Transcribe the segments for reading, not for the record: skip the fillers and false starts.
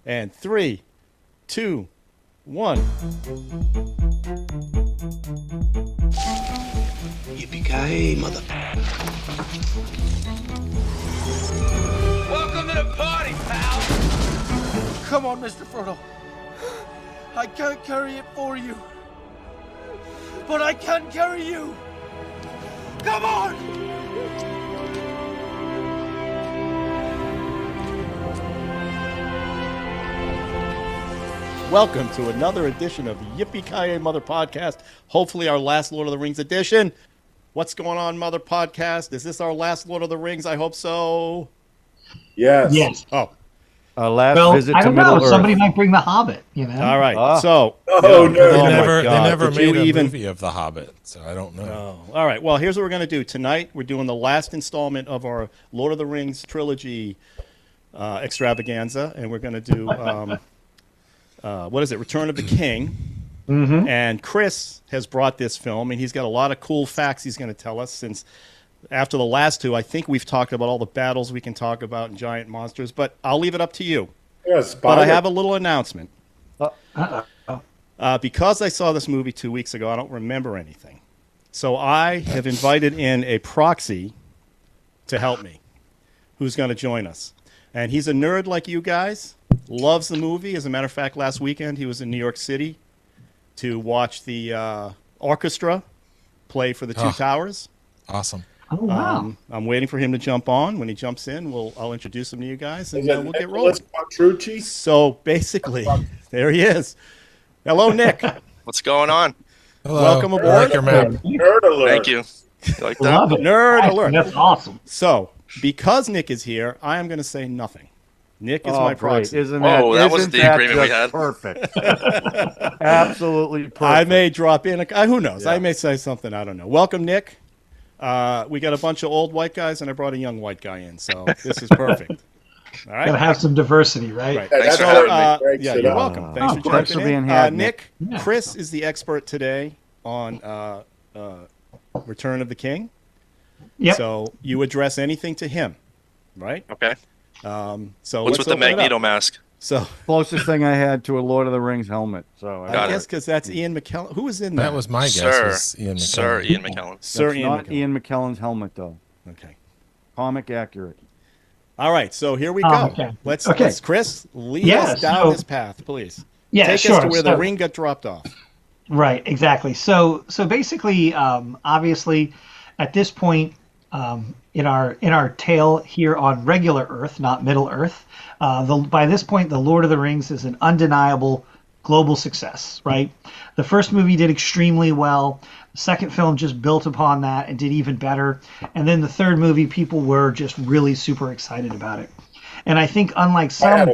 And 3, 2, 1. Yippee-Ki-Yay, mother. Welcome to the party, pal! Come on, Mr. Frodo. I can't carry it for you. But I can carry you. Come on! Welcome to another edition of the Yippee-Ki-Yay Mother Podcast. Hopefully our last Lord of the Rings edition. What's going on, Mother Podcast? Is this our last Lord of the Rings? I hope so. Yes. Oh, Our last Well, visit I to don't know. Middle Earth. Somebody might bring The Hobbit, you know? all right. Ah. So, Oh, no. oh my They God. never Did you made a movie of The Hobbit, so I don't know. Oh, all right. Well, here's what we're going to do. Tonight, we're doing the last installment of our Lord of the Rings trilogy extravaganza, and we're going to do, Return of the King. Mm-hmm. And Chris has brought this film, and he's got a lot of cool facts he's going to tell us since after the last two, I think we've talked about all the battles we can talk about and giant monsters, but I'll leave it up to you. Yes, But I have a little announcement. Uh-oh. Because I saw this movie 2 weeks ago, I don't remember anything. So I have invited in a proxy to help me who's going to join us. And he's a nerd like you guys, loves the movie. As a matter of fact, last weekend he was in New York City to watch the orchestra play for the Two Towers. Awesome. Oh, wow. I'm waiting for him to jump on. When he jumps in, I'll introduce him to you guys, and we'll get rolling. Petrucci? So basically, there he is. Hello, Nick. What's going on? Hello. Welcome aboard. I like your map. Nerd alert. Thank you. You like that? Love it. Nerd alert. That's awesome. So, because Nick is here, I am going to say nothing. Nick is my proxy. Isn't Whoa, that isn't wasn't the that agreement we just had. Perfect. Absolutely perfect. I may drop in. Who knows? Yeah. I may say something. I don't know. Welcome, Nick. We got a bunch of old white guys, and I brought a young white guy in, so this is perfect. All right. Gotta have some diversity, right? Right. Thanks So, for having me. yeah, you're welcome. Thanks for thanks jumping for in. being here, Nick, Yeah. Chris is the expert today on Return of the King. Yep. So you address anything to him, right? Okay. So What's let's with the open it up. Magneto mask? So Closest thing I had to a Lord of the Rings helmet. So I Got guess it. because that's Ian McKellen. Who was in that? That was my guess. Sir. Was Ian McKellen. Sir Ian McKellen. Sir that's Ian not McKellen. Ian McKellen's helmet, though. Okay. Comic accurate. All right. So here we Oh, go. okay. Let's Okay. Chris, lead Yeah, us down so- this path, please. Yeah, Take sure. us to where the So- ring got dropped off. Right, exactly. So basically, obviously, at this point in our tale here on regular Earth, not Middle Earth, by this point, the Lord of the Rings is an undeniable global success. Right, the first movie did extremely well. The second film just built upon that and did even better. And then the third movie, people were just really super excited about it. And I think, unlike some,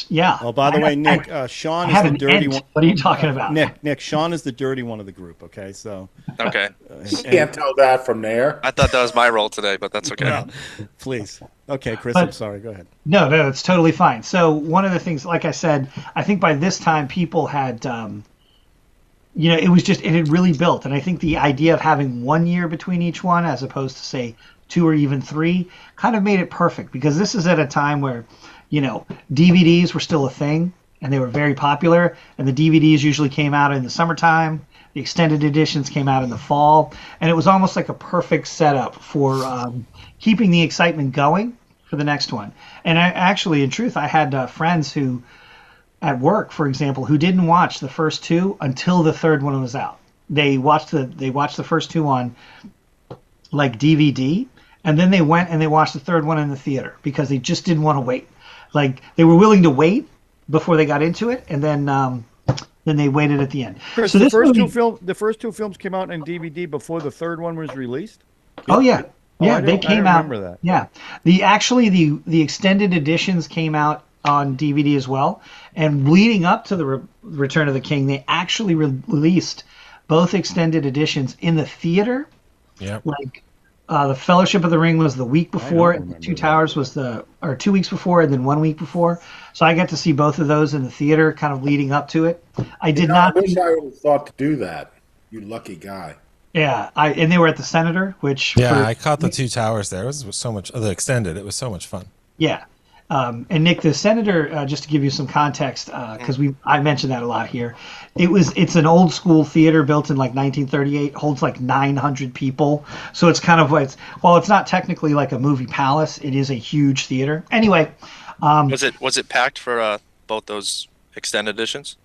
yeah. Oh, by the way, Nick, Sean I is had the an dirty ent. one. What are you talking about? Nick, Sean is the dirty one of the group. Okay, so Okay. Can't tell that from there. I thought that was my role today, but that's okay. no, please. Okay, Chris, But- I'm sorry. Go ahead. No, it's totally fine. So one of the things, like I said, I think by this time people had, it had really built. And I think the idea of having 1 year between each one, as opposed to say 2 or even 3, kind of made it perfect, because this is at a time where, DVDs were still a thing and they were very popular. And the DVDs usually came out in the summertime. The extended editions came out in the fall. And it was almost like a perfect setup for keeping the excitement going for the next one. And I actually, in truth, I had friends who, at work, for example, who didn't watch the first two until the third one was out. They watched the first two on like DVD, and then they went and they watched the third one in the theater because they just didn't want to wait. Like, they were willing to wait before they got into it, and then they waited at the end. Chris, So the this first two films came out in DVD before the third one was released. Oh yeah, yeah, I they don't came out. remember that. Yeah, the extended editions came out on DVD as well, and leading up to the Return of the King, they actually released both extended editions in the theater. Yep. Like the Fellowship of the Ring was the week before, and the remember Two that. Towers was 2 weeks before, and then 1 week before. So I got to see both of those in the theater, kind of leading up to it. I did not. I wish I would have thought to do that. You lucky guy. Yeah, and they were at the Senator, which Yeah, I caught the Two Towers there. It was so much. The extended. It was so much fun. Yeah, And Nick, the Senator, just to give you some context, because I mentioned that a lot here. It's an old school theater built in like 1938, holds like 900 people. So it's kind of like, while it's not technically like a movie palace, it is a huge theater. Anyway, Was it packed for both those extended editions?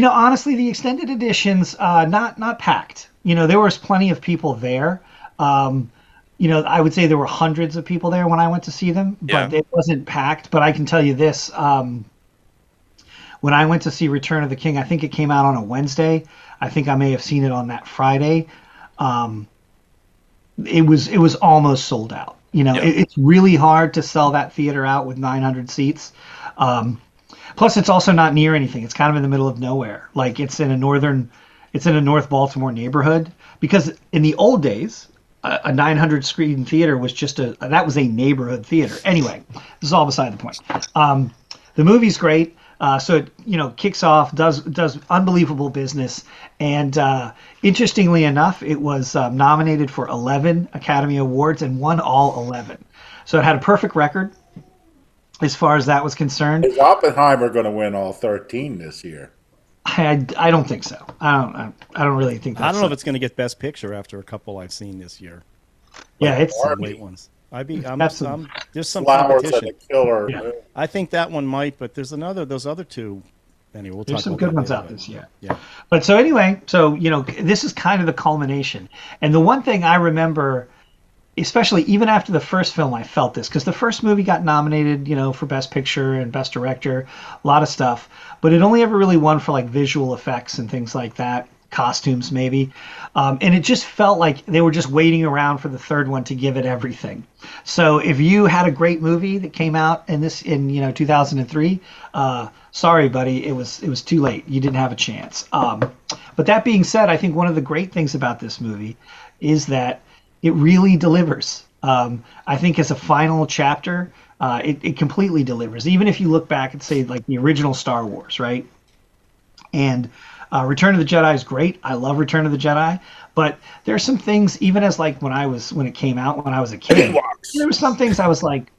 honestly, the extended editions, not packed. There was plenty of people there. I would say there were hundreds of people there when I went to see them, but it wasn't packed. But I can tell you this: when I went to see Return of the King, I think it came out on a Wednesday. I think I may have seen it on that Friday. It was almost sold out. It's really hard to sell that theater out with 900 seats. Plus, it's also not near anything. It's kind of in the middle of nowhere. Like it's in a North Baltimore neighborhood. Because in the old days, a 900 screen theater was that was a neighborhood theater. Anyway, this is all beside the point. The movie's great. So it kicks off, does unbelievable business, and interestingly enough, it was nominated for 11 Academy Awards and won all 11. So it had a perfect record as far as that was concerned. Is Oppenheimer going to win all 13 this year? I don't think so. I don't really think. I don't know if it's going to get Best Picture after a couple I've seen this year. Yeah, it's some late ones. There's some Flowers competition. and a killer. Yeah. I think that one might, but those other two. Anyway, we'll There's talk some about good that ones later, out this year. Yeah. But so anyway, this is kind of the culmination. And the one thing I remember, especially even after the first film, I felt this because the first movie got nominated, for Best Picture and Best Director, a lot of stuff, but it only ever really won for like visual effects and things like that, costumes maybe, and it just felt like they were just waiting around for the third one to give it everything. So if you had a great movie that came out in 2003, sorry, buddy, it was too late. You didn't have a chance. But that being said, I think one of the great things about this movie is that it really delivers. I think as a final chapter, it completely delivers. Even if you look back and say like the original Star Wars, right? And Return of the Jedi is great. I love Return of the Jedi, but there are some things, even as like when it came out when I was a kid, there were some things I was like,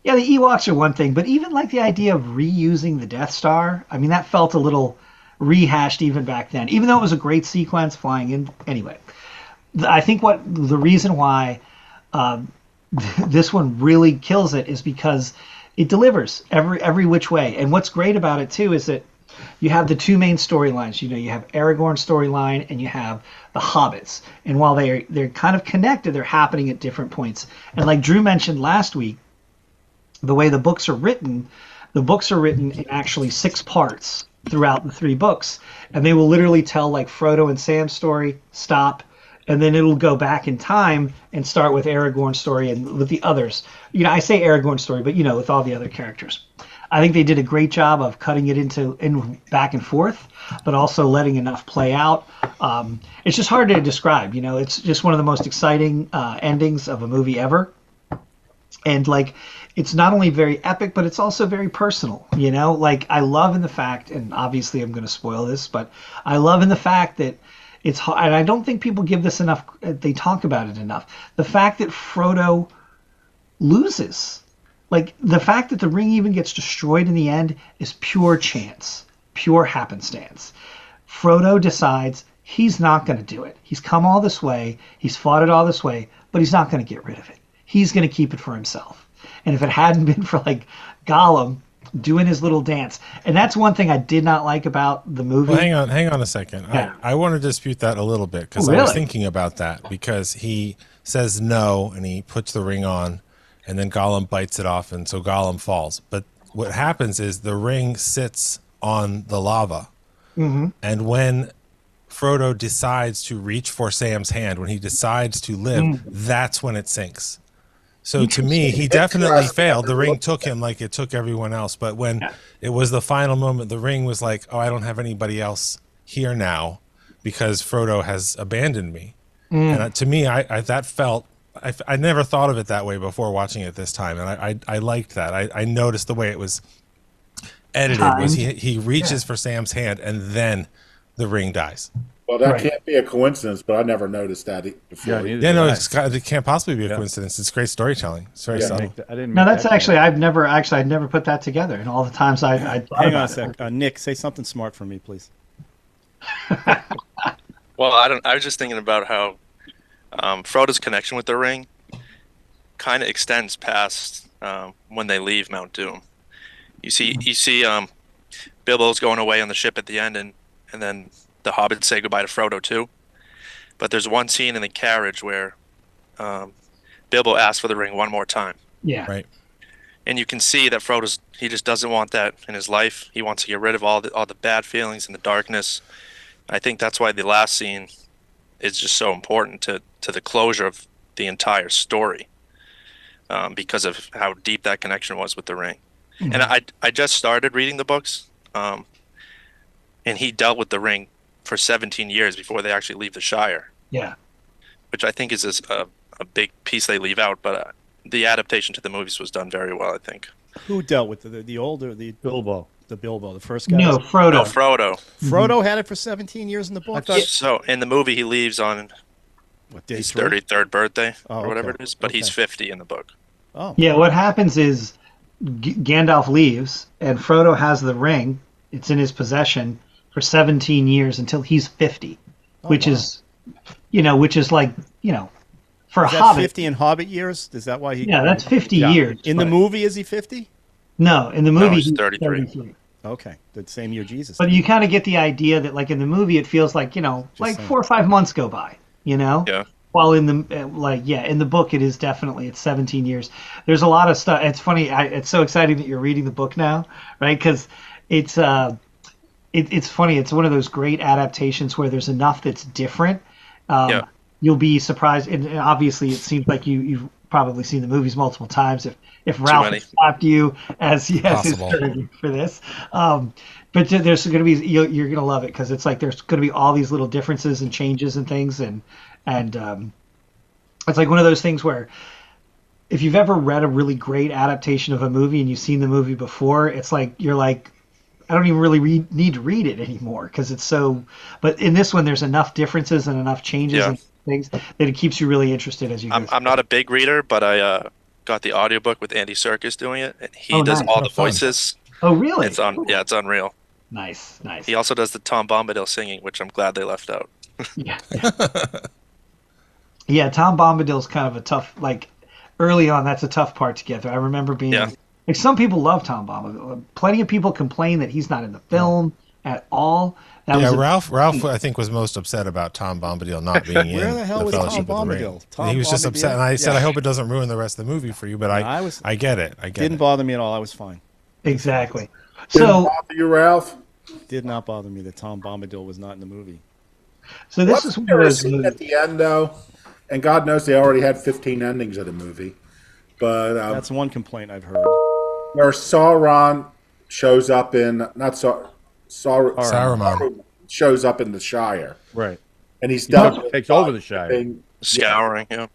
yeah, the Ewoks are one thing, but even like the idea of reusing the Death Star, I mean, that felt a little rehashed even back then, even though it was a great sequence flying in. Anyway, I think the reason why this one really kills it is because it delivers every which way. And what's great about it too is that you have the two main storylines. You have Aragorn's storyline and you have the Hobbits. And while they're kind of connected, they're happening at different points. And like Drew mentioned last week, the way the books are written in actually 6 parts throughout the 3 books. And they will literally tell like Frodo and Sam's story, stop, and then it'll go back in time and start with Aragorn's story and with the others. I say Aragorn's story, but with all the other characters. I think they did a great job of cutting it in back and forth, but also letting enough play out. It's just hard to describe. It's just one of the most exciting endings of a movie ever. And like, it's not only very epic, but it's also very personal. Like I love in the fact, and obviously I'm going to spoil this, but I love in the fact that it's, and I don't think people give this enough, they talk about it enough. The fact that Frodo loses. Like, the fact that the ring even gets destroyed in the end is pure chance, pure happenstance. Frodo decides he's not going to do it. He's come all this way, he's fought it all this way, but he's not going to get rid of it. He's going to keep it for himself. And if it hadn't been for, like, Gollum doing his little dance, and that's one thing I did not like about the movie. Well, hang on a second. Yeah. I want to dispute that a little bit, because I was thinking about that, because he says no, and he puts the ring on, and then Gollum bites it off, and so Gollum falls. But what happens is the ring sits on the lava. Mm-hmm. And when Frodo decides to reach for Sam's hand, when he decides to live, that's when it sinks. So to me, he definitely failed. The ring took him like it took everyone else. But when it was the final moment, the ring was like, oh, I don't have anybody else here now because Frodo has abandoned me. And to me, that felt... I never thought of it that way before watching it this time, and I liked that. I noticed the way it was edited was he reaches for Sam's hand, and then the ring dies. Well, that Right. can't be a coincidence, but I never noticed that before. Yeah, neither Yeah, did no, I. it can't possibly be a Yeah. coincidence. It's great storytelling. It's very Yeah. subtle. I didn't. No, make that's that actually connection. I'd never put that together. And all the times I thought Hang on a about it. sec. Nick, say something smart for me, please. Well, I was just thinking about how Frodo's connection with the ring kind of extends past when they leave Mount Doom. You see Bilbo's going away on the ship at the end, and then the hobbits say goodbye to Frodo too. But there's one scene in the carriage where Bilbo asks for the ring one more time, Yeah. Right. and you can see that he just doesn't want that in his life. He wants to get rid of all the bad feelings and the darkness. I think that's why the last scene is just so important to the closure of the entire story, because of how deep that connection was with the ring. And I just started reading the books, and he dealt with the ring for 17 years before they actually leave the Shire, Yeah. which I think is a big piece they leave out. But the adaptation to the movies was done very well, I think. Who dealt with the older Bilbo. the Bilbo, the first guy? No, Frodo. Oh, Frodo. Frodo had it for 17 years in the book. So in the movie, he leaves on What, day his 3? 33rd birthday Oh, or whatever okay. it is, but he's Okay. 50 in the book. Oh, Yeah, what happens is Gandalf leaves, and Frodo has the ring. It's in his possession for 17 years until he's 50, which wow. is, which is like, for a is that hobbit. 50 in Hobbit years? Is that why he? Yeah, that's 50 Yeah. years. In the but- movie, is he 50? No, in the movie he's 33. Okay, the same year Jesus. But you kind of get the idea that, like in the movie, it feels like like saying. 4 or 5 months go by. Yeah. While in the in the book, it's 17 years. There's a lot of stuff. It's funny. It's so exciting that you're reading the book now, right? Because it's funny. It's one of those great adaptations where there's enough that's different. Yeah. You'll be surprised, and obviously, it seems like you've probably seen the movies multiple times. If Ralph many. has slapped you as his Possible. surrogate for this, but there's going to be you're going to love it because it's like there's going to be all these little differences and changes and things, and it's like one of those things where if you've ever read a really great adaptation of a movie and you've seen the movie before, it's like you're like, I don't even really need to read it anymore because it's so. But in this one, there's enough differences and enough changes Yeah. and things that it keeps you really interested as you go. I'm not a big reader, but I got the audiobook with Andy Serkis doing it, and he Oh, does nice. all the fun. voices. Oh, really? It's unreal. Nice. He also does the Tom Bombadil singing, which I'm glad they left out. Yeah. Yeah, Tom Bombadil's kind of a tough, like, early on, that's a tough part to get through. I remember being, Yeah. like, some people love Tom Bombadil. Plenty of people complain that he's not in the film at all. That Yeah, was Ralph, I think, was most upset about Tom Bombadil not being in Where the hell was Fellowship Tom of the Ring. Bombadil? Tom He was just Bombadil? upset, and I said, Yeah. I hope it doesn't ruin the rest of the movie for you. But I get it. I get Didn't it. bother me at all. I was fine. exactly. Didn't So, bother you, Ralph? Did not bother me that Tom Bombadil was not in the movie. so this What's is one there of a those scene movies. at the end, though? And God knows they already had 15 endings of the movie. But That's one complaint I've heard. where Sauron shows up in Saruman. shows up in the Shire, Right. and he's He done takes over the Shire. Scouring, yeah.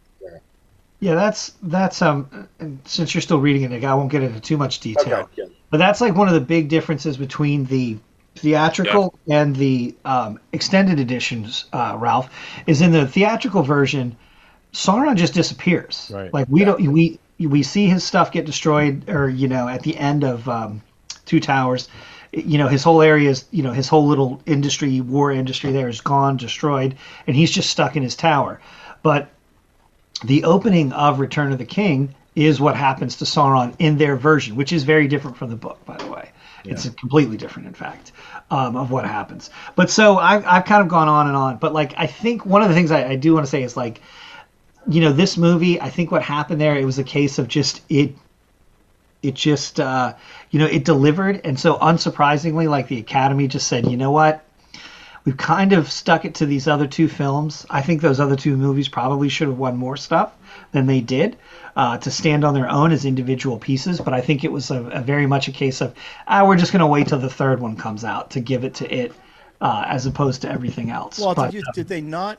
Yeah, that's and since you're still reading it, Nick, I won't get into too much detail. Okay, yeah. But that's like one of the big differences between the theatrical and the extended editions, Ralph, is in the theatrical version, Sauron just disappears. Right. Like we see his stuff get destroyed, or at the end of Two Towers, his whole area is, his whole little war industry there is gone, destroyed, and he's just stuck in his tower. But the opening of Return of the King is what happens to Sauron in their version, which is very different from the book, by the way. It's completely different, in fact, of what happens. But so I've kind of gone on and on. But like, I think one of the things I do want to say is like, this movie, I think what happened there, it was a case of just it delivered. And so unsurprisingly, like the Academy just said, you know what? We've kind of stuck it to these other two films. I think those other two movies probably should have won more stuff than they did to stand on their own as individual pieces. But I think it was a very much a case of, we're just going to wait till the third one comes out to give it to it as opposed to everything else. Well, But, did they not?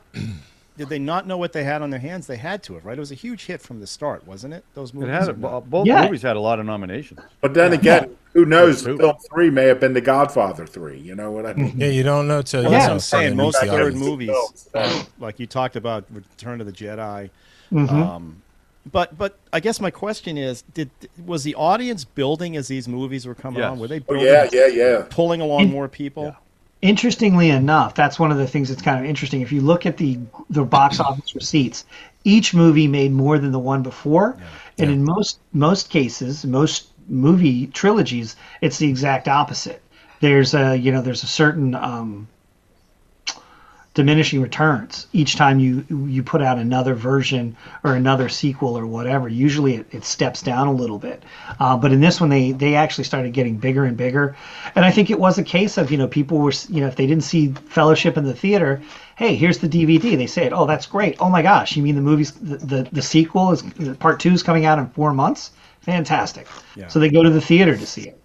Did they not know what they had on their hands? They had to have, right? It was a huge hit from the start, wasn't it? Those It movies. had or not? both Yeah. movies had a lot of nominations. But then again, Who knows? Two. Film 3 may have been The Godfather 3. You know what I mean? Yeah, you don't know till Well, you that's know what I'm saying. something Most meets the third audience. movies, like you talked about Return of the Jedi. Mm-hmm. But I guess my question is, was the audience building as these movies were coming Yes. on? Were they Oh, building, yeah. pulling along more people? Interestingly enough, that's one of the things that's kind of interesting. If you look at the box office receipts, each movie made more than the one before, and in most cases, most movie trilogies, it's the exact opposite. There's a certain diminishing returns each time you put out another version or another sequel or whatever. Usually it steps down a little bit, but in this one they actually started getting bigger and bigger. And I think it was a case of people were if they didn't see Fellowship in the theater, hey, here's the DVD. They say it, oh, that's great. Oh my gosh, you mean the movie's the sequel is part 2 is coming out in 4 months? Fantastic. Yeah. So they go to the theater to see it.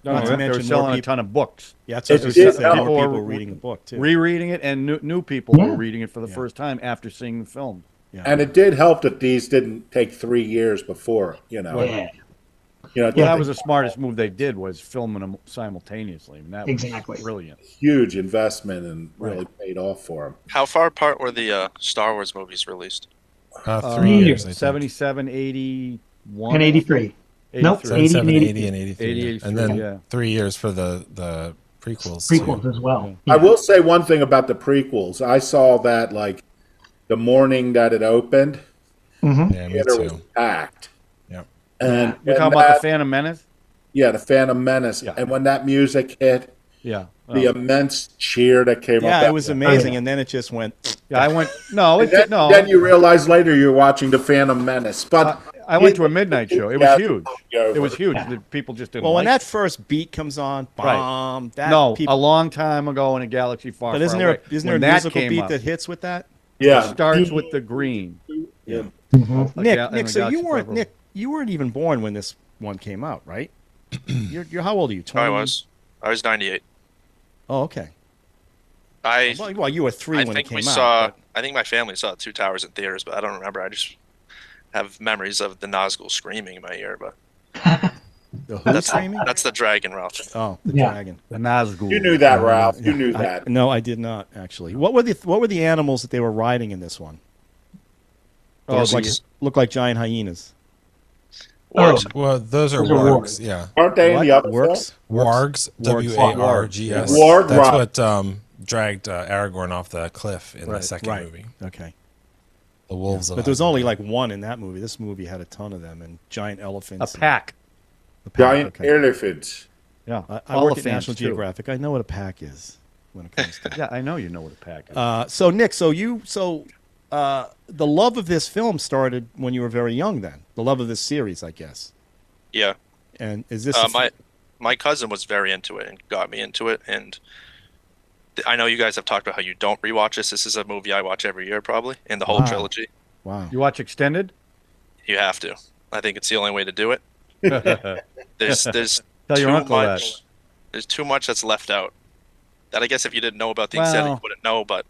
No, Not to they were mention selling more a ton of books. Yeah, that's what I was It gonna did say. help. More people reading the book too. Rereading it, and new people Yeah. were reading it for the first time after seeing the film. Yeah. And it did help that these didn't take 3 years before, Yeah, That was the smartest move they did, was filming them simultaneously. And that was Exactly. brilliant. huge investment and really paid off for them. How far apart were the Star Wars movies released? 3 years, I think. 77, 81. and 83. Nope, 83. 80 77, and 80, and 83. 80, yeah. 83, And then yeah. 3 years for the prequels. prequels too. as well. I will say one thing about the prequels. I saw that like the morning that it opened, Yeah, me theater was too. packed. Yep. And You're when talking about that- the Phantom Menace? Yeah, the Phantom Menace. Yeah. And when that music hit, Yeah. the immense cheer that came up. Yeah, that it was amazing, and then it just went. Yeah, I went. No, And it no. then you realize later you're watching the Phantom Menace. But I went to a midnight show. It was Yeah, huge. over. It was huge. The people just didn't. Well, when like that first beat comes on, Right. bomb. That no, people, a long time ago in a galaxy far, but isn't far there away. isn't there When a that musical came beat up, that hits with that? yeah, starts with the green. Yeah. Like Nick, in a Nick, so galaxy far, far away. you weren't even born when this one came out, right? You're how old are you? 20? I was 98. Oh, okay. I Well, you were 3 I when it think came we out. saw. but- I think my family saw Two Towers in theaters, but I don't remember. I just have memories of the Nazgul screaming in my ear. But The who screaming? that's the dragon, Ralph. Oh, the Yeah. dragon. The Nazgul. you knew that, Ralph. You knew that. No, I did not actually. What were the animals that they were riding in this one? They Oh, look like giant hyenas. Wargs. Well, those are Those are wargs. wargs. Yeah. Aren't they in the other Works? Wargs. Wargs. Wargs. Warg That's rock. what dragged Aragorn off the cliff in the Right, second Right. movie. Okay. The wolves of But there was only Isengard. like one in that movie. This movie had a ton of them and giant a elephants. pack. The pack, Giant okay. elephants. Yeah. I work at Elephants, National too. Geographic. I know what a pack is when it comes to Yeah, I know you know what a pack is. So Nick, the love of this film started when you were very young. Then the love of this series, I guess. Yeah. And is this My cousin was very into it and got me into it, and I know you guys have talked about how you don't rewatch this. This is a movie I watch every year, probably, in the whole Wow. trilogy. wow? You watch Extended? You have to. I think it's the only way to do it. There's Tell your too uncle much. There's too much that's left out. That I guess if you didn't know about the extended, you Well- wouldn't know. But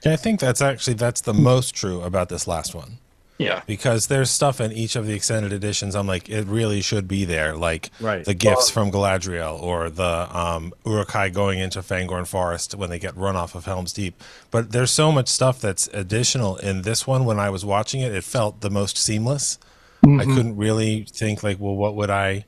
Yeah, I think that's the most true about this last one. yeah, Because there's stuff in each of the extended editions. I'm like, it really should be there. Like Right. the gifts from Galadriel or the Uruk-hai going into Fangorn Forest when they get run off of Helm's Deep. But there's so much stuff that's additional in this one. When I was watching it, it felt the most seamless. I couldn't really think like, well, what would I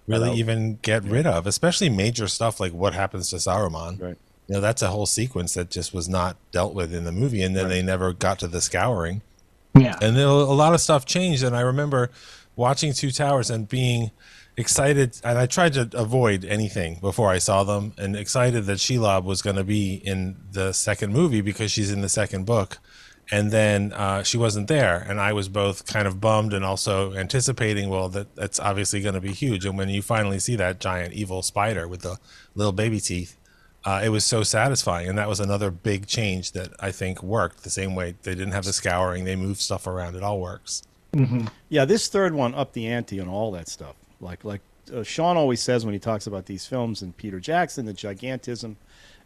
really even get rid of? Especially major stuff like what happens to Saruman. Right. You know, that's a whole sequence that just was not dealt with in the movie, and then they never got to the scouring. Yeah. And then a lot of stuff changed, and I remember watching Two Towers and being excited, and I tried to avoid anything before I saw them, and excited that Shelob was going to be in the second movie because she's in the second book. And then she wasn't there, and I was both kind of bummed and also anticipating, well, that's obviously going to be huge. And when you finally see that giant evil spider with the little baby teeth, it was so satisfying. And that was another big change that I think worked the same way. They didn't have the scouring. They moved stuff around. It all works. Yeah, this third one upped the ante and all that stuff. Like Sean always says when he talks about these films and Peter Jackson, the gigantism,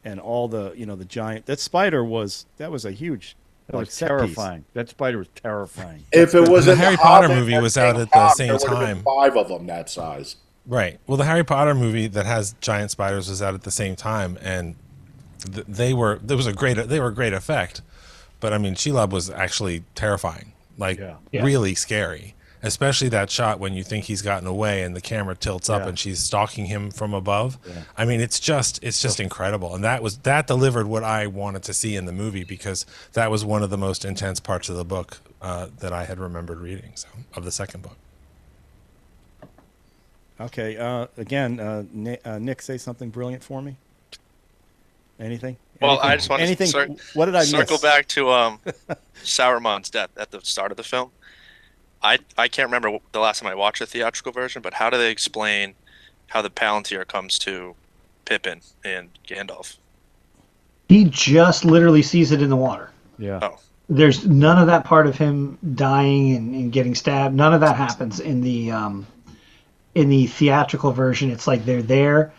and all the the giant. That spider was a huge. That was set piece. terrifying. That spider was terrifying. If it was The in Harry the Potter Hobbit movie and was out King at the Kong, same there would have been time. 5 of them that size. Right. Well, the Harry Potter movie that has giant spiders was out at the same time, and they were a great effect. But I mean, Shelob was actually terrifying, like Yeah. really scary. Especially that shot when you think he's gotten away and the camera tilts up and she's stalking him from above. Yeah. I mean, it's just incredible, and that delivered what I wanted to see in the movie, because that was one of the most intense parts of the book that I had remembered reading. So, of the second book. Okay. Again, Nick, say something brilliant for me. Anything? Well, Anything? I just want Anything? What did I circle miss? back to Sauron's death at the start of the film. I can't remember the last time I watched the theatrical version, but how do they explain how the Palantir comes to Pippin and Gandalf? He just literally sees it in the water. Yeah. Oh. There's none of that part of him dying and getting stabbed. None of that happens in the theatrical version. It's like they're there.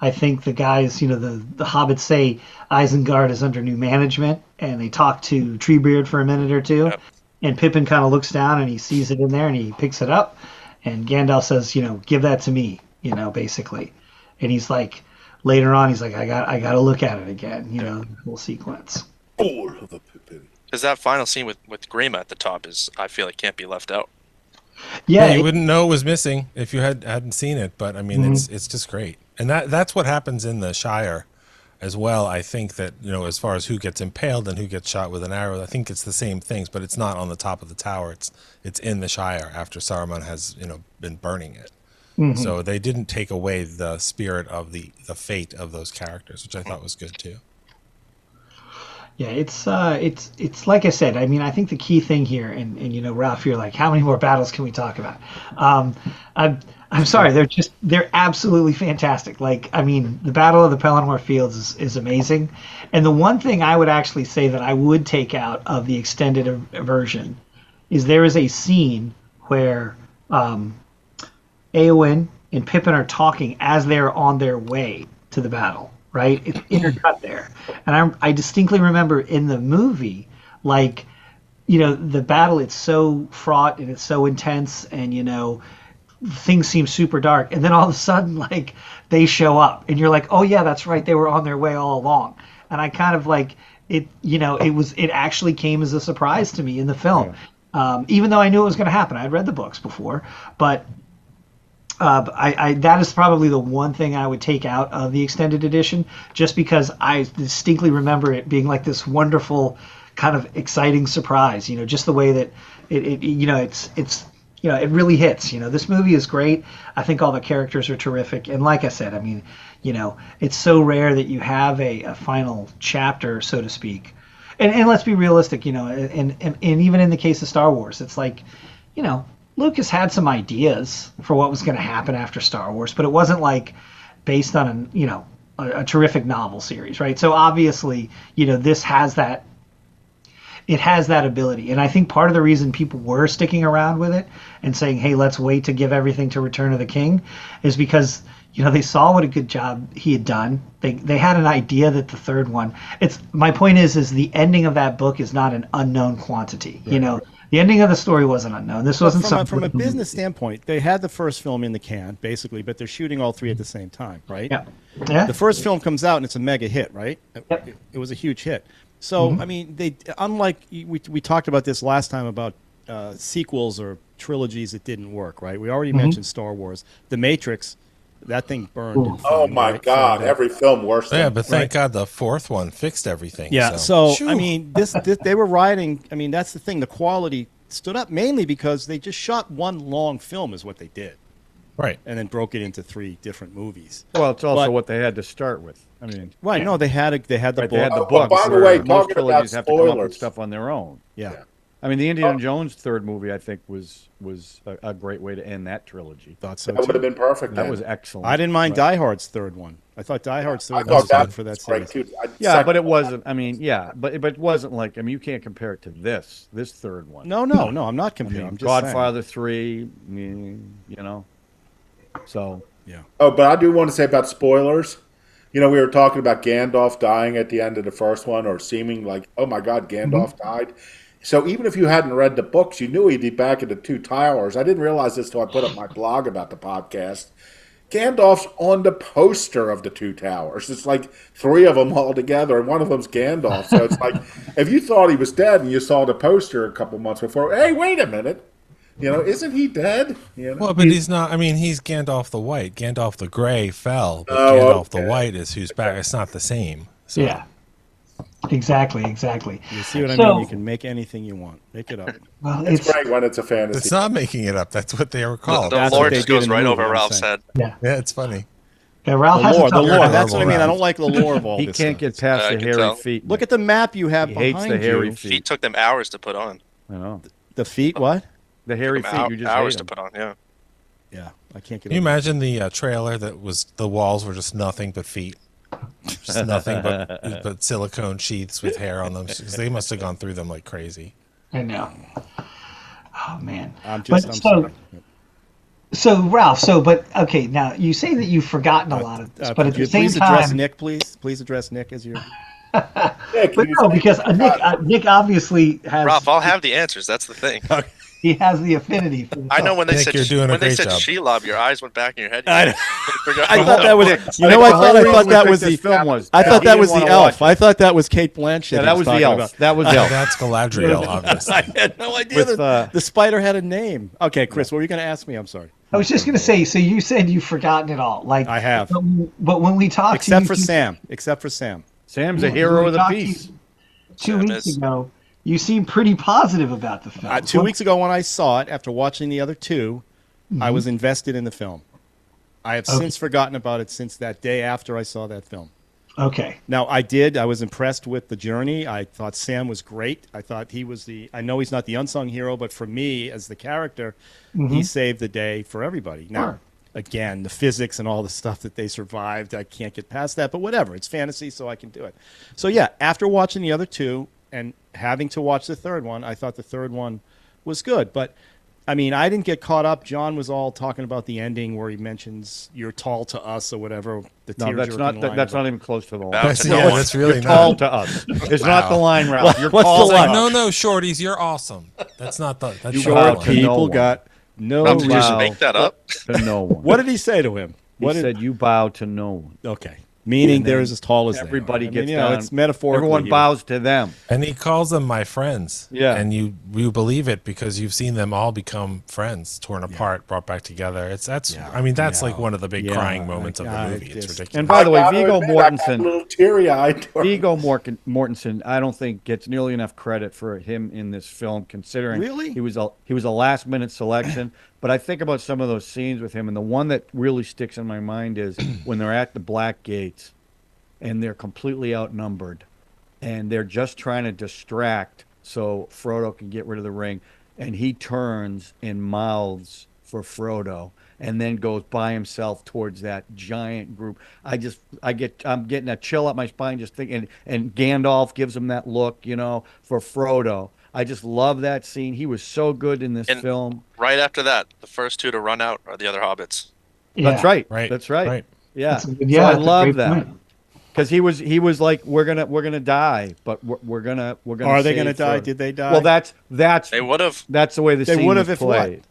I think the guys, the hobbits say Isengard is under new management, and they talk to Treebeard for a minute or two. Yep. And Pippin kind of looks down and he sees it in there and he picks it up. And Gandalf says, give that to me, basically. And he's like, later on, he's like, I got to look at it again, the whole sequence. Because that final scene with Grima at the top I feel like can't be left out. Yeah, you wouldn't know it was missing if you hadn't seen it. But I mean, it's just great. And that's what happens in the Shire as well. I think that, as far as who gets impaled and who gets shot with an arrow, I think it's the same things, but it's not on the top of the tower. It's in the Shire after Saruman has, been burning it. Mm-hmm. So they didn't take away the spirit of the fate of those characters, which I thought was good too. Yeah, it's like I said. I mean, I think the key thing here, and Ralph, you're like, how many more battles can we talk about? I'm sorry, they're absolutely fantastic. Like, I mean, the Battle of the Pelennor Fields is amazing, and the one thing I would actually say that I would take out of the extended version is there is a scene where Éowyn and Pippin are talking as they're on their way to the battle. Right, it's intercut there, and I distinctly remember in the movie, like, the battle. It's so fraught and it's so intense, and things seem super dark, and then all of a sudden, like, they show up, and you're like, oh yeah, that's right, they were on their way all along, and I kind of like it. It actually came as a surprise to me in the film, even though I knew it was going to happen. I'd read the books before, but. That is probably the one thing I would take out of the extended edition, just because I distinctly remember it being like this wonderful, kind of exciting surprise. Just the way that it really hits. This movie is great. I think all the characters are terrific, and like I said, I mean, it's so rare that you have a final chapter, so to speak. And let's be realistic, and even in the case of Star Wars, it's like, Lucas had some ideas for what was going to happen after Star Wars, but it wasn't like based on a terrific novel series, right? So obviously, this has that. It has that ability, and I think part of the reason people were sticking around with it and saying, "Hey, let's wait to give everything to Return of the King," is because they saw what a good job he had done. They had an idea that the third one. My point is the ending of that book is not an unknown quantity. Right. The ending of the story wasn't unknown. This wasn't from a business standpoint. They had the first film in the can, basically, but they're shooting all three at the same time, right? Yeah. The first film comes out and it's a mega hit, right? Yep. It was a huge hit. So I mean, they unlike we talked about this last time about sequels or trilogies that didn't work, right? We already mentioned Star Wars, The Matrix. That thing burned. In oh fun, my right? God! So, every film worse. Yeah, but thank God the fourth one fixed everything. Yeah. So I mean, this they were riding. I mean, that's the thing. The quality stood up mainly because they just shot one long film, is what they did. Right. And then broke it into 3 different movies. Well, it's also what they had to start with. I mean, right? No, they had the book. They had the book. books. By the way, most talking trilogies about have to come up with spoilers. stuff on their own. Yeah. I mean, the Indiana Jones third movie, I think, was a great way to end that trilogy. Thought so. That would have been perfect. That then. was excellent. I didn't mind Die Hard's third one. I thought Die Hard's I third thought one was that good for that was great series. too. Yeah, but it wasn't. I mean, but it wasn't like. I mean, you can't compare it to this third one. No, I'm not comparing. I'm just Godfather 3, So yeah. Oh, but I do want to say about spoilers. We were talking about Gandalf dying at the end of the first one, or seeming like, oh my God, Gandalf died. So even if you hadn't read the books, you knew he'd be back in the Two Towers. I didn't realize this till I put up my blog about the podcast. Gandalf's on the poster of the Two Towers. It's like three of them all together, and one of them's Gandalf. So it's like, if you thought he was dead and you saw the poster a couple months before, hey, wait a minute. Isn't he dead? Well, but he's not. I mean, he's Gandalf the White. Gandalf the Gray fell, but Gandalf the White is who's back. It's not the same. So. Yeah. Exactly. You see what I mean? You can make anything you want. Make it up. Well, it's great when it's a fantasy. It's not making it up. That's what they were called. The lore just goes right over Ralph's head. Yeah, it's funny. Yeah, Ralph the lore. That's what I mean. I don't like the lore of all he this. He can't get past the hairy feet. Look at the map you have behind hates the hairy you. feet. Feet took them hours to put on. I know. The feet, what? The hairy feet. You just hours to put on. Yeah. Yeah, I can't get. Can you imagine the trailer that was the walls were just nothing but feet, just nothing but silicone sheaths with hair on them? Because they must have gone through them like crazy. I know. Oh man, I'm sorry. So Ralph, but okay, now you say that you've forgotten a lot of this, but at the same please time, address Nick, please. Please address Nick as your. But no, because Nick obviously has. Ralph, I'll have the answers. That's the thing. He has the affinity for the I know when they said job. Shelob, your eyes went back in your head. I thought that was. You know, I thought that was the film. I thought that was the elf. I thought that was Kate Blanchett. Yeah, that was the elf. That was elf. That's Galadriel, obviously. I had no idea that the spider had a name. Okay, Chris, what were you going to ask me? I'm sorry. I was just going to say. So you said you've forgotten it all. Like I have. But when we talked, except for Sam. Sam's a hero of the piece. 2 weeks ago, you seemed pretty positive about the film. 2 weeks ago when I saw it, after watching the other two, I was invested in the film. I have since forgotten about it since that day after I saw that film. Okay. Now, I was impressed with the journey. I thought Sam was great. I thought he was I know he's not the unsung hero, but for me, as the character, he saved the day for everybody. Now, again, the physics and all the stuff that they survived, I can't get past that, but whatever. It's fantasy, so I can do it. So, yeah, after watching the other two and having to watch the third one, I thought the third one was good. But, I mean, I didn't get caught up. John was all talking about the ending where he mentions "you're tall to us" or whatever. No, that's not even close to the line. That's really you're tall to us. It's not the line, Ralph. You're what's tall the line? No, shorties, you're awesome. That's not the. That's short the people got no Ralph, did you just bow make that up? To no one. What did he say to him? He said, "You bow to no one." Okay. Meaning they're as tall as everybody they are. gets down. It's metaphorical. Everyone bows to them. And he calls them my friends. Yeah. And you believe it because you've seen them all become friends, torn apart, brought back together. That's like one of the big crying moments of the movie. It's ridiculous. And by the way, Viggo Mortensen, a little teary-eyed. Viggo Mortensen, I don't think gets nearly enough credit for him in this film, considering Really? he was a last-minute selection. But I think about some of those scenes with him, and the one that really sticks in my mind is when they're at the Black Gates, and they're completely outnumbered, and they're just trying to distract so Frodo can get rid of the ring, and he turns and mouths for Frodo, and then goes by himself towards that giant group. I'm getting a chill up my spine just thinking, and Gandalf gives him that look, for Frodo. I just love that scene. He was so good in this film. Right after that, the first two to run out are the other hobbits. Yeah. That's right. Right. That's right. Yeah. So I love that. Point. Because he was like, we're gonna die, but we're gonna. Are they gonna die? Did they die? Well, that's They would have. That's the way the scene was played.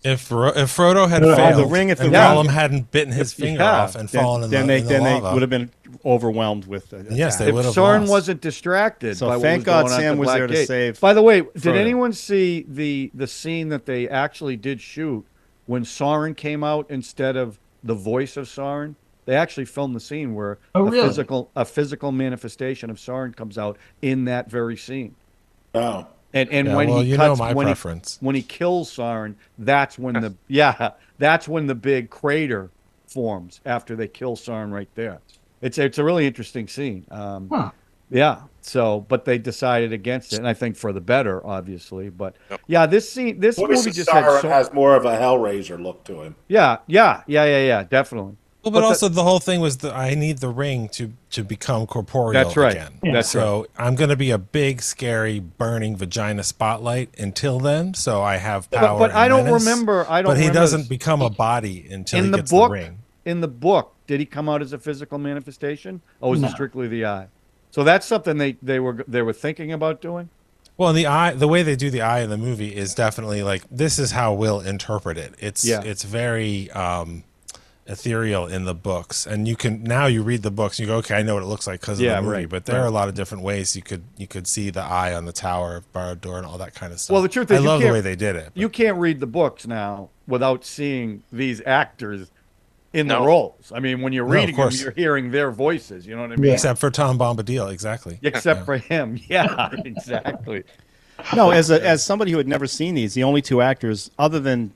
If Frodo had the failed, ring, if the and ring- Gollum hadn't bitten his finger off and fallen in the then they lava, would have been overwhelmed with. Yes, they If would have Sauron lost. wasn't distracted, So by what thank was God going on at Sam the was Black there to Gate. save By the way, did Frodo. anyone see the scene that they actually did shoot when Sauron came out instead of the voice of Sauron? They actually filmed the scene where a physical manifestation of Sauron comes out in that very scene. Oh. And Yeah, when well, he you cuts, know my when preference. when he kills Sauron, that's when the big crater forms after they kill Sauron right there. It's a really interesting scene. Yeah. So, but they decided against it, and I think for the better, obviously. But yeah, this movie just has more of a Hellraiser look to him. Yeah, definitely. Well, but also the whole thing was that I need the ring to become corporeal That's right. again. Yeah. That's so I'm going to be a big, scary, burning vagina spotlight until then. So I have power. But and I don't menace. remember. But he doesn't become a body until he gets the ring. In the book, did he come out as a physical manifestation, or was it strictly the eye? So that's something they were thinking about doing. Well, the way they do the eye in the movie is definitely like this is how we'll interpret it. It's very ethereal in the books, and you read the books and you go, okay, I know what it looks like because of the movie, right, but there are a lot of different ways you could see the eye on the Tower of Barad-dûr and all that kind of stuff. Well, the truth is, I love the way they did it. You can't read the books now without seeing these actors in the No. roles. I mean, when you're reading them, course. you're hearing their voices. You know what I mean? Yeah. Except for Tom Bombadil, exactly. Except for him. Yeah, exactly. No, as somebody who had never seen these, the only two actors other than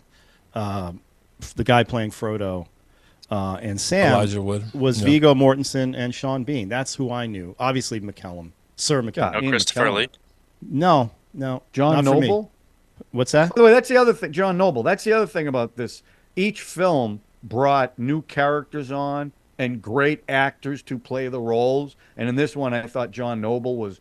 the guy playing Frodo and Sam Elijah Wood. was Yeah. Viggo Mortensen and Sean Bean. That's who I knew. Obviously McKellum, Sir McKellum. No, Ian Christopher McKellen. Lee. No, John not for me. Noble. What's that? By the way, that's the other thing. John Noble. That's the other thing about this. Each film brought new characters on and great actors to play the roles. And in this one, I thought John Noble was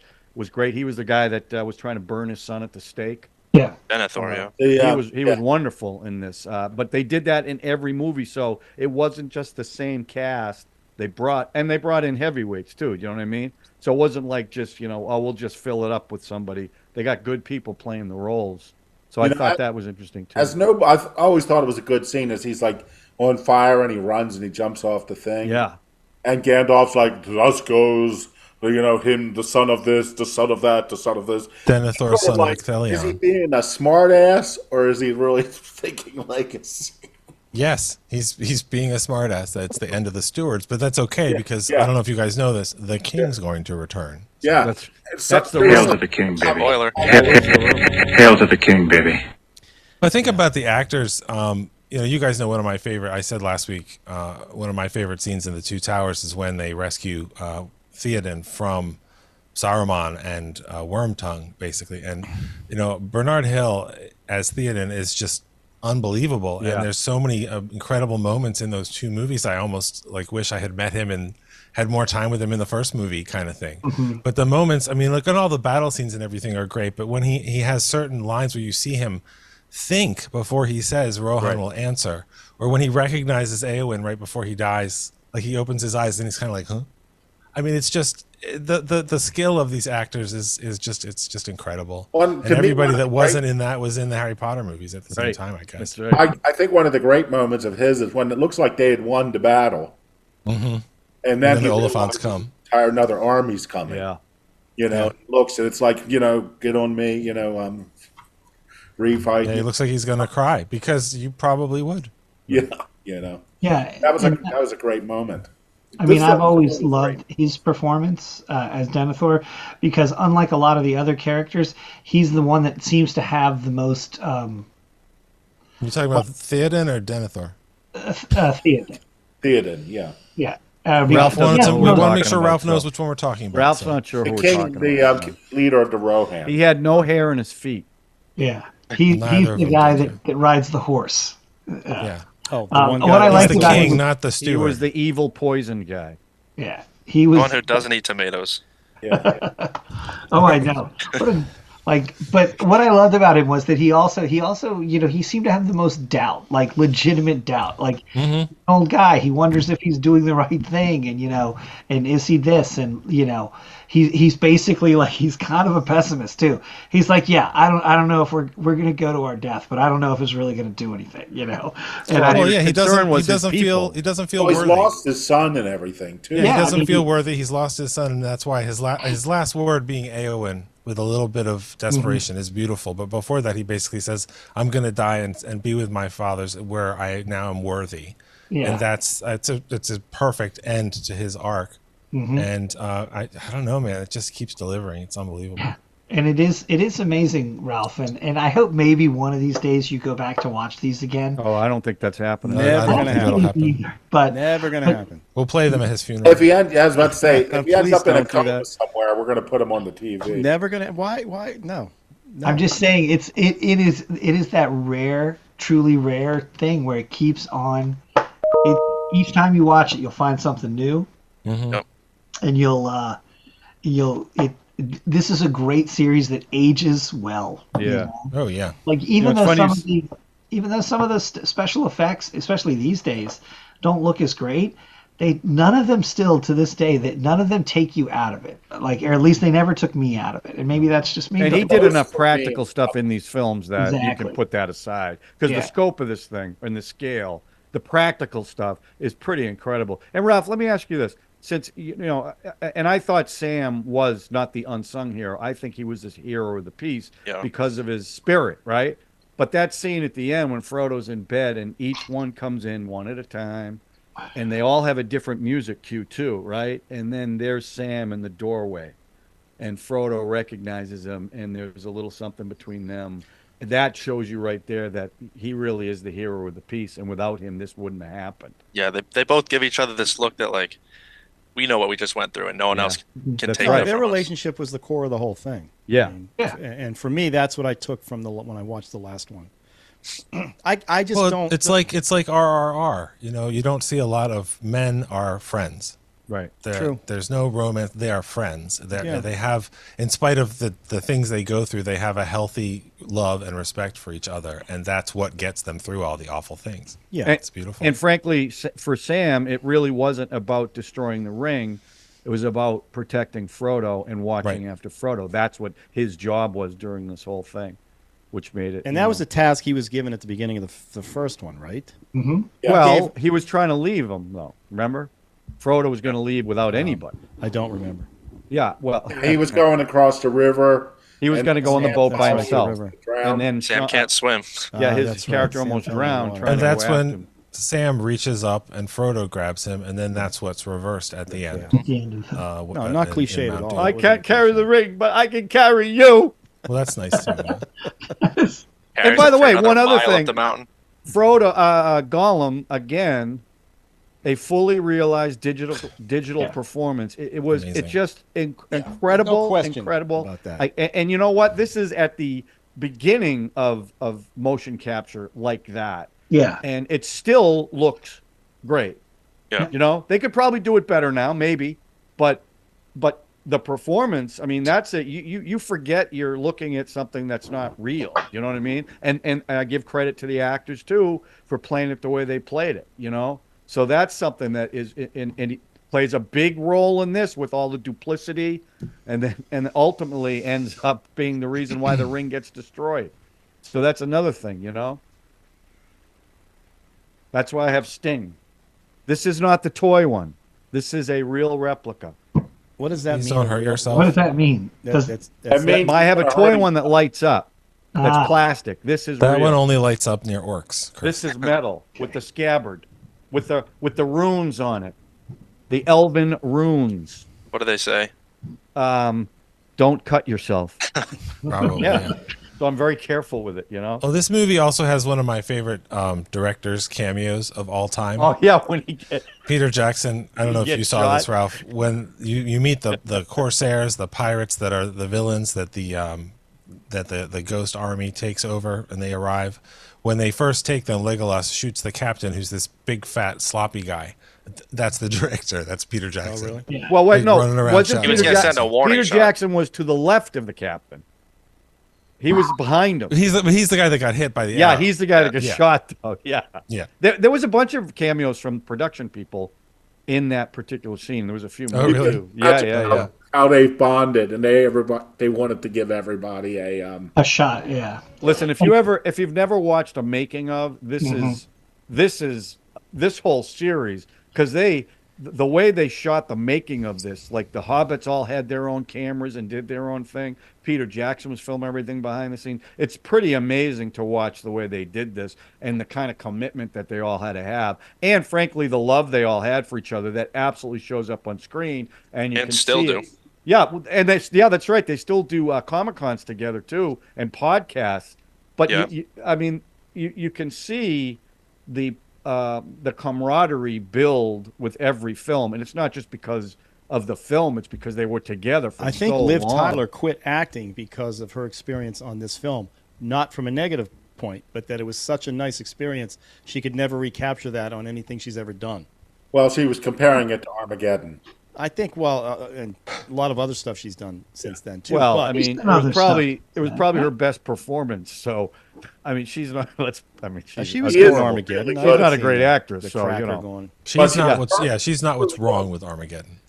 great. He was the guy that was trying to burn his son at the stake. Yeah. Denethor, yeah. He was wonderful in this. But they did that in every movie, so it wasn't just the same cast. They brought in heavyweights too. You know what I mean? So it wasn't like just we'll just fill it up with somebody. They got good people playing the roles. So I thought that was interesting too. I always thought it was a good scene as he's like on fire and he runs and he jumps off the thing. Yeah. And Gandalf's like, thus goes, him, the son of this, the son of that, the son of this. Denethor, son of Like, is he Icthelion. being a smart ass or is he really thinking like it's... Yes, he's being a smartass. That's the end of the stewards, but that's okay because yeah. I don't know if you guys know this. The king's going to return. Yeah. That's the Hail to the king, baby. Spoiler. Hail to the king, baby. I think about the actors. You guys know one of my favorite. I said last week, one of my favorite scenes in The Two Towers is when they rescue Theoden from Saruman and Wormtongue, basically. And Bernard Hill as Theoden is just unbelievable. Yeah. And there's so many incredible moments in those two movies. I almost wish I had met him and had more time with him in the first movie, kind of thing. Mm-hmm. But the moments, look at all the battle scenes and everything are great. But when he has certain lines where you see him think before he says Rohan will answer, or when he recognizes Eowyn right before he dies, like he opens his eyes and he's kind of like, huh? It's just the skill of these actors is just incredible. And everybody that wasn't in that was in the Harry Potter movies at the same time, I guess. That's right. I think one of the great moments of his is when it looks like they had won the battle. Mm-hmm. And then the Oliphants come. Another army's coming. Yeah. Looks and it's like, get on me, refight. Yeah, he looks like he's gonna cry because you probably would. Yeah. Yeah. That was a great moment. I've always loved his performance as Denethor because unlike a lot of the other characters, he's the one that seems to have the most You talking about Theoden or Denethor? Theoden. Theoden, yeah. Yeah. Ralph wanted we want to make talking sure about, Ralph knows so- which one we're talking about. Ralph's so. not sure The who we're king, talking about. the leader of the Rohan. He had no hair in his feet. Yeah. He's Neither of the them guy did. that rides the horse. Yeah, Oh, the one what guy. I he's liked the about king, him- not the He steward. was the evil poison guy. Yeah. He The was. one who doesn't eat tomatoes. Yeah. Oh, I know. But what I loved about him was that he also, he seemed to have the most doubt, like legitimate doubt. Like old guy, he wonders if he's doing the right thing, and is he this, and he's basically like he's kind of a pessimist too. He's like, yeah, I don't know if we're gonna go to our death, but I don't know if it's really gonna do anything, And Well, yeah, he concern doesn't. was He his doesn't people. feel. He doesn't feel Well, he's worthy. lost his son and everything, too. Yeah, Yeah, he doesn't I mean, feel worthy. He's lost his son, and that's why his last word being Eowyn with a little bit of desperation is beautiful. But before that, he basically says, "I'm going to die and be with my fathers, where I now am worthy." Yeah. And it's a perfect end to his arc. And I don't know, man. It just keeps delivering. It's unbelievable. And it is amazing, Ralph, and I hope maybe one of these days you go back to watch these again. Oh, I don't think that's happening. I don't think that'll happen. Either, but Never gonna happen. We'll play them at his funeral. If I was about to say, if he ends Please up in a don't do coma that. somewhere, we're going to put him on the TV. Never gonna. Why? No. I'm just saying it is that rare, truly rare thing where it keeps on. Each time you watch it, you'll find something new, Yep. and this is a great series that ages well. Yeah. Oh yeah. Like even You know, though it's funny even though some of the special effects, especially these days, don't look as great, none of them still to this day none of them take you out of it. Like, or at least they never took me out of it. And maybe that's just me. And but he did most enough for me- practical stuff in these films that you Exactly. can put that aside. Because Yeah. the scope of this thing and the scale the practical stuff is pretty incredible. And Ralph, let me ask you this. Since, and I thought Sam was not the unsung hero. I think he was this hero of the piece because of his spirit, right? But that scene at the end when Frodo's in bed and each one comes in one at a time, and they all have a different music cue too, right? And then there's Sam in the doorway, and Frodo recognizes him, and there's a little something between them. That shows you right there that he really is the hero of the piece, and without him, this wouldn't have happened. Yeah, they both give each other this look that, like, we know what we just went through, and no one else can take it. Their relationship was the core of the whole thing. Yeah. And for me, that's what I took from when I watched the last one. I just don't. It's like RRR. You don't see a lot of men are friends. Right. True. There's no romance. They are friends. They have, in spite of the things they go through, they have a healthy love and respect for each other, and that's what gets them through all the awful things. Yeah, it's beautiful. And frankly, for Sam, it really wasn't about destroying the ring. It was about protecting Frodo and watching after Frodo. That's what his job was during this whole thing, which made it. And that was a task he was given at the beginning of the first one, right? Mm-hmm. Yeah. Well, he was trying to leave him, though. Remember? Frodo was going to leave without anybody. I don't remember. Yeah, well, He was going across the river. he was and going to go on the Sam boat by fell himself, into the ground. and then Sam can't swim. Yeah, his that's character right. Sam almost fell in the drowned. water. Trying And to that's go after when him. Sam reaches up and Frodo grabs him, and then that's what's reversed at the end. At the end of the No, not cliched at all. I can't carry the ring, but I can carry you. Well, that's nice too. Man. And by the way, one other thing. Up the mountain. Frodo, Gollum, again, a fully realized digital performance. It was Amazing. it's just incredible, No question incredible. about that. And you know what? This is at the beginning of motion capture like that, Yeah. and it still looks great. Yeah. You know, they could probably do it better now, maybe, but the performance, I mean, that's it. You forget you're looking at something that's not real. You know what I mean? And I give credit to the actors too for playing it the way they played it. You know, so that's something that is and it plays a big role in this with all the duplicity, and ultimately ends up being the reason why the ring gets destroyed. So that's another thing. You know, that's why I have Sting. This is not the toy one. This is a real replica. What does that Please mean? don't hurt yourself. What does that mean? That's I mean, I have a toy one that lights up. That's Ah. plastic. This is That real. one only lights up near orcs. Chris. This is metal with the scabbard, with the runes on it, the elven runes. What do they say? Don't cut yourself. Probably. Yeah. So I'm very careful with it, you know. Oh, this movie also has one of my favorite directors cameos of all time. Oh yeah, when he gets Peter Jackson. I don't know if gets you saw this, shot. Ralph. When you meet the Corsairs, the pirates that are the villains that the Ghost Army takes over, and they arrive. When they first take them, Legolas shoots the captain, who's this big, fat, sloppy guy. That's the director. That's Peter Jackson. Oh, really? well, wait, Big no, running around wasn't shot. He was Peter gonna Jackson. send a warning Peter shot. Jackson was to the left of the captain. He was behind him. He's the guy that got hit by the Yeah, arrow. he's the guy that gets Yeah. shot. Though. Yeah. Yeah. There was a bunch of cameos from production people in that particular scene. There was a few. Oh, more, really? too. That's Yeah. how they bonded, and they wanted to give everybody a A shot, yeah. Listen, if you've never watched a making of, this is this whole series, because the way they shot the making of this, like the Hobbits all had their own cameras and did their own thing. Peter Jackson was filming everything behind the scenes. It's pretty amazing to watch the way they did this and the kind of commitment that they all had to have, and frankly, the love they all had for each other that absolutely shows up on screen, and you And can still see do. it. Yeah, and that's right. They still do Comic-Cons together too and podcasts. But Yeah. you can see the camaraderie build with every film, and it's not just because of the film; it's because they were together for I think so Liv long. Tyler quit acting because of her experience on this film. Not from a negative point, but that it was such a nice experience. She could never recapture that on anything she's ever done. well, she was comparing it to Armageddon. I think, and a lot of other stuff she's done since then too. Well, but I mean, Other it was probably her best performance. So, I mean, she's not. she was She good is in a Armageddon. really I good- She's not a see great actress, the so, you cracker know. going. She's not what's wrong with Armageddon.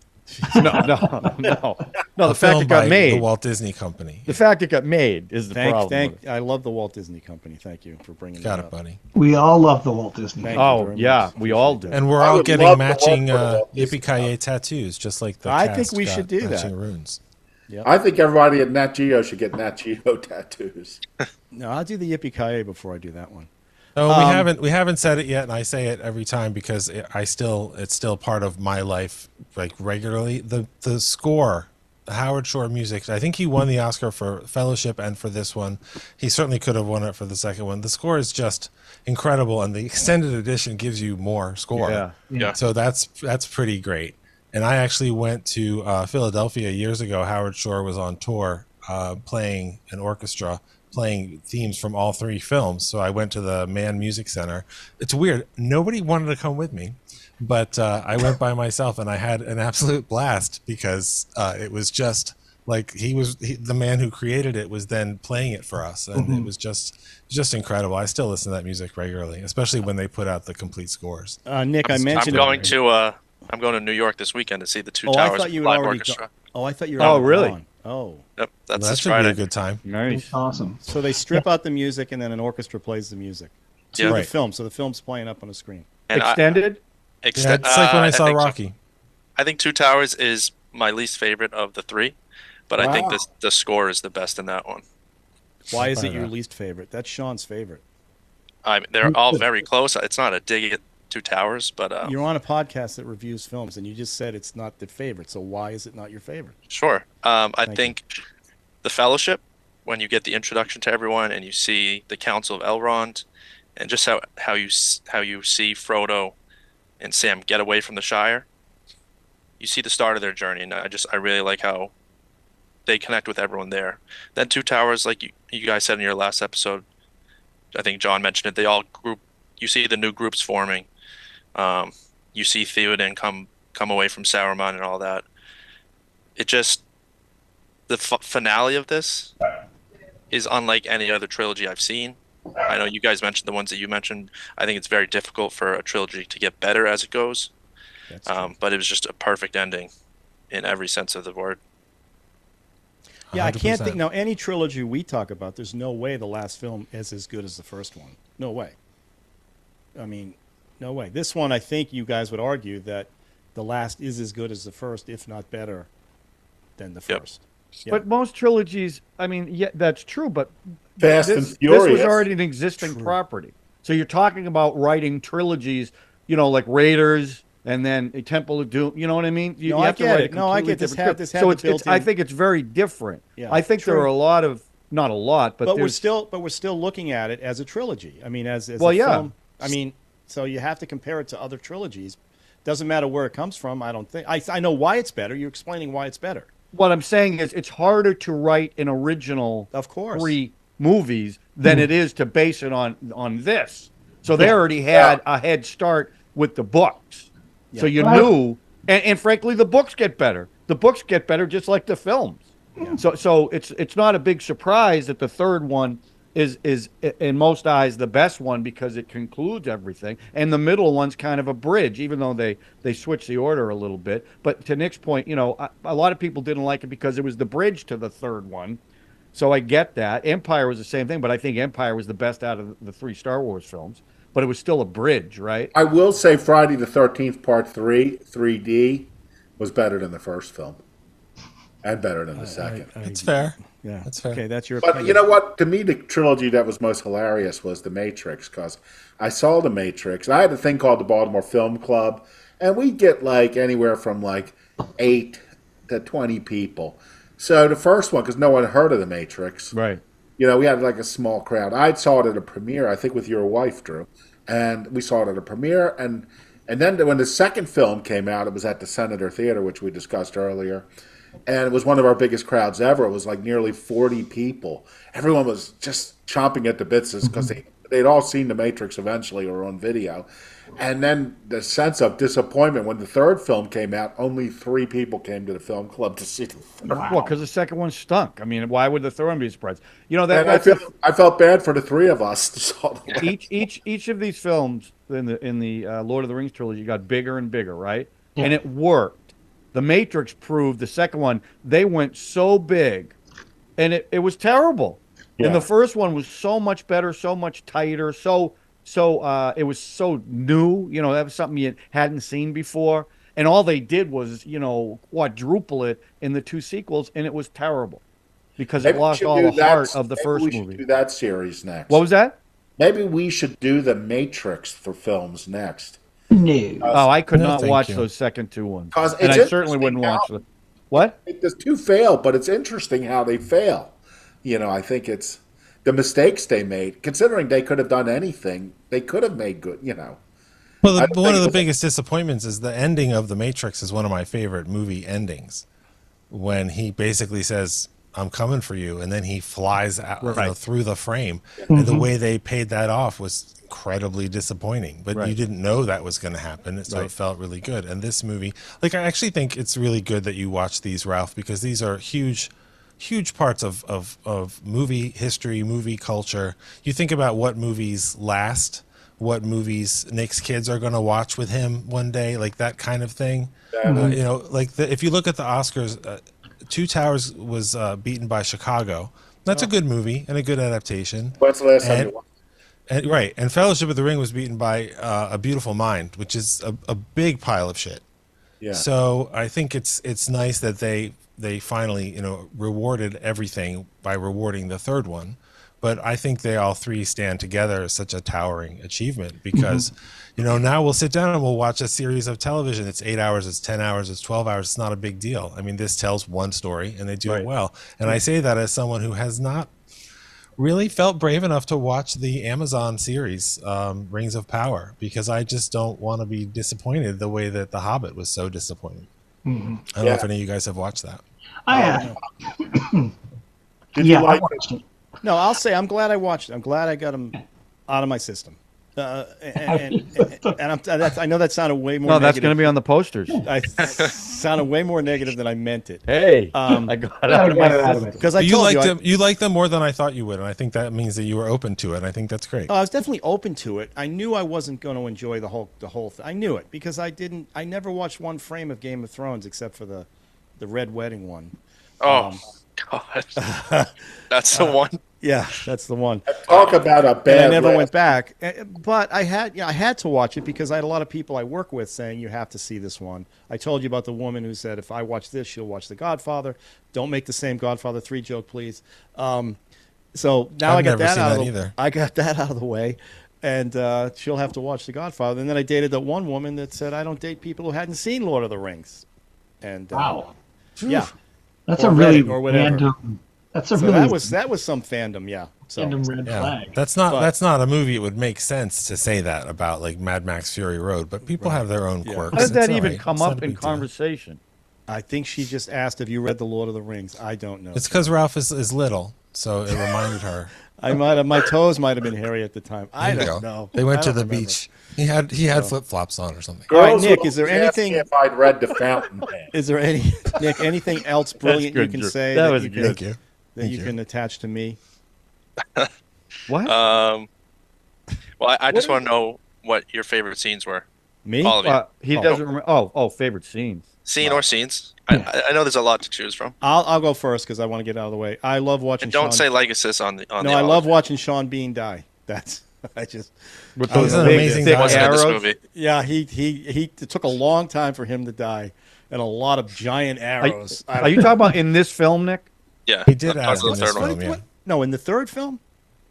No. The fact Filmed it got by made. the Walt Disney Company. The fact it got made is the problem. I love the Walt Disney Company. Thank you for bringing Got that it, up. buddy. We all love the Walt Disney. Thank you Oh very yeah, much. we all do. And we're I all would getting love to matching work for the Walt Disney Yippee-Ki-Yay tattoos, just like the I cast think we got should do that. matching runes. I think everybody at Nat Geo should get Nat Geo tattoos. No, I'll do the Yippee-Ki-Yay before I do that one. No, we haven't said it yet, and I say it every time because it's still part of my life, like regularly. The score, the Howard Shore music. I think he won the Oscar for Fellowship and for this one. He certainly could have won it for the second one. The score is just incredible, and the extended edition gives you more score. Yeah. So that's pretty great. And I actually went to Philadelphia years ago. Howard Shore was on tour playing an orchestra, playing themes from all three films. So I went to the Mann Music Center. It's weird. Nobody wanted to come with me, but I went by myself, and I had an absolute blast because it was just like the man who created it was then playing it for us, and it was just incredible. I still listen to that music regularly, especially when they put out the complete scores. Nick, I mentioned I'm going to New York this weekend to see the Two I Towers thought you had live already orchestra. I thought you were. Oh, really? Gone. Oh, Yep, that's That this should Friday. be a good time. Nice. Awesome. so they strip out the music and then an orchestra plays the music to Yeah. the Right. film. So the film's playing up on the screen. And Extended? Yeah, it's like when I saw Rocky. I think Two Towers is my least favorite of the three, but I think the score is the best in that one. Why is By it your that. least favorite? That's Sean's favorite. They're all very close. It's not a dig at Two Towers, but You're on a podcast that reviews films, and you just said it's not the favorite. So why is it not your favorite? sure. I Thank think the Fellowship, when you get the introduction to everyone and you see the Council of Elrond, and just how you see Frodo and Sam get away from the Shire, you see the start of their journey, and I really like how they connect with everyone there. Then Two Towers, like you guys said in your last episode, I think John mentioned it. They all group. You see the new groups forming. You see Theoden come away from Sauron and all that. It just the finale of this is unlike any other trilogy I've seen. I know you guys mentioned the ones that you mentioned. I think it's very difficult for a trilogy to get better as it goes. That's true. But it was just a perfect ending in every sense of the word. Yeah, I can't 100%. think now. Any trilogy we talk about, there's no way the last film is as good as the first one. No way. I mean, no way. This one, I think you guys would argue that the last is as good as the first, if not better than the Yep. first. Yeah. But most trilogies, I mean, yeah, that's true. But Fast and this Furious. was already an existing property. So you're talking about writing trilogies, like Raiders and then a Temple of Doom. You know what I mean? You No, I have to get write it. a No, I completely get this different had- script. this had So the it's, built-in- I think it's very different. Yeah, I think there true. are a lot of, not a lot, but we're there's still looking at it as a trilogy. I mean, as Well, a yeah. film. I mean, so you have to compare it to other trilogies. Doesn't matter where it comes from. I don't think. I know why it's better. You're explaining why it's better. what I'm saying is it's harder to write an original Of course. 3 movies than it is to base it on this. So they already had a head start with the books. So you knew, and frankly, the books get better. The books get better just like the films. So it's not a big surprise that the third one is in most eyes the best one because it concludes everything, and the middle one's kind of a bridge, even though they switch the order a little bit. But to Nick's point, a lot of people didn't like it because it was the bridge to the third one. So I get that. Empire was the same thing, but I think Empire was the best out of the 3 Star Wars films. But it was still a bridge, right? I will say Friday the 13th Part 3, 3D, was better than the first film. And better than the second. It's fair. Yeah, That's fair. Okay, that's your But opinion. you know what? To me, the trilogy that was most hilarious was The Matrix, because I saw The Matrix. I had a thing called the Baltimore Film Club, and we get anywhere from 8 to 20 people. So the first one, because no one heard of The Matrix, Right. we had a small crowd. I saw it at a premiere, I think with your wife, Drew, and we saw it at a premiere. And then when the second film came out, it was at the Senator Theater, which we discussed earlier. And it was one of our biggest crowds ever. It was nearly 40 people. Everyone was just chomping at the bits because they'd all seen The Matrix eventually or on video. And then the sense of disappointment when the third film came out, only 3 people came to the film club to see the third. Well, because the second one stunk. I mean, why would the third one be a surprise? And I felt bad for the 3 of us. Each of these films in the Lord of the Rings trilogy got bigger and bigger, right? And it worked. The Matrix proved the second one. They went so big, and it was terrible. Yeah. And the first one was so much better, so much tighter, so it was so new. You know, that was something you hadn't seen before. And all they did was, you know, quadruple it in the two sequels, and it was terrible because it Maybe we lost should all do the that- heart of the maybe first we should movie. do that series next. What was that? Maybe we should do the Matrix for films next. No. Oh, I could No, not thank watch you. those second two ones. 'Cause And it's I certainly wouldn't interesting watch them. What? The two fail, but it's interesting how they fail. You know, I think it's the mistakes they made. Considering they could have done anything, they could have made good. You know, Well, I don't one think of it the was- biggest disappointments is the ending of The Matrix is one of my favorite movie endings. When he basically says, "I'm coming for you," and then he flies out, you know, through the frame. And the way they paid that off was incredibly disappointing. But you didn't know that was going to happen, so it felt really good. And this movie, like, I actually think it's really good that you watch these, Ralph, because these are huge parts of movie history, movie culture. You think about what movies last, what movies Nick's kids are going to watch with him one day, like that kind of thing. You know, like if you look at the Oscars, Two Towers was beaten by Chicago. That's a good movie and a good adaptation. When's the last time you watched? Right, and Fellowship of the Ring was beaten by A Beautiful Mind, which is a big pile of shit. Yeah. So I think it's nice that they finally, you know, rewarded everything by rewarding the third one. But I think they all three stand together as such a towering achievement because, you know, now we'll sit down and we'll watch a series of television. It's 8 hours, it's 10 hours, it's 12 hours. It's not a big deal. I mean, this tells one story and they do it well. And I say that as someone who has not really felt brave enough to watch the Amazon series, Rings of Power, because I just don't want to be disappointed the way that The Hobbit was so disappointing. I don't know if any of you guys have watched that. I Did yeah, you I like watched it. No, I'll say I'm glad I watched it. I'm glad I got them out of my system. And I know that sounded way more. No, that's negative. going to be on the posters. I sounded way more negative than I meant it. Hey, I got it out of my system. Because I You told liked you, them. You liked them more than I thought you would, and I think that means that you were open to it. And I think that's great. I was definitely open to it. I knew I wasn't going to enjoy the whole thing. I knew it because I never watched one frame of Game of Thrones except for the Red Wedding one. Oh, God. That's the one. Yeah, that's the one. talk about a bad? And I never rap. went back. But I had to watch it because I had a lot of people I work with saying you have to see this one. I told you about the woman who said if I watch this, she'll watch The Godfather. Don't make the same Godfather 3 joke, please. So now I've I got never that seen out that of either. I got that out of the way, and she'll have to watch The Godfather. And then I dated that one woman that said I don't date people who hadn't seen Lord of the Rings. And Wow. yeah, That's or a read really it or whatever. random. That's a so really that was some fandom. Yeah, so random red Yeah, flag. that's not a movie. It would make sense to say that about like Mad Max Fury Road, but people have their own quirks. How did that It's even all right. come It's not up a in big deal. conversation? I think she just asked if you read The Lord of the Rings. I don't know. It's because Ralph is little, so it reminded her. My toes might have been hairy at the time. I There you don't go. know. They went I to don't the remember. beach. He had flip flops on or something. All right, Girls Nick, will is there always ask anything- me if I'd read the Fountain Pen? Is there anything else brilliant you good, can Drew. say That that, was you good. can, Thank you. that Thank you you. can attach to me? What? Well, I just want to know what your favorite scenes were. Me? All of you. He doesn't remember. Oh, favorite scenes. Scene or scenes. I know there's a lot to choose from. I'll go first because I want to get out of the way. I love watching. And don't Sean, say Legacy on the. No, I love watching Sean Bean die. That's I just. With I those was an big, amazing thick guy. Wasn't in this arrows. movie. Yeah, it took a long time for him to die, and a lot of giant arrows. Are you talking about in this film, Nick? Yeah, He did I'm add talking in about the this third one. film, yeah. No, in the third film.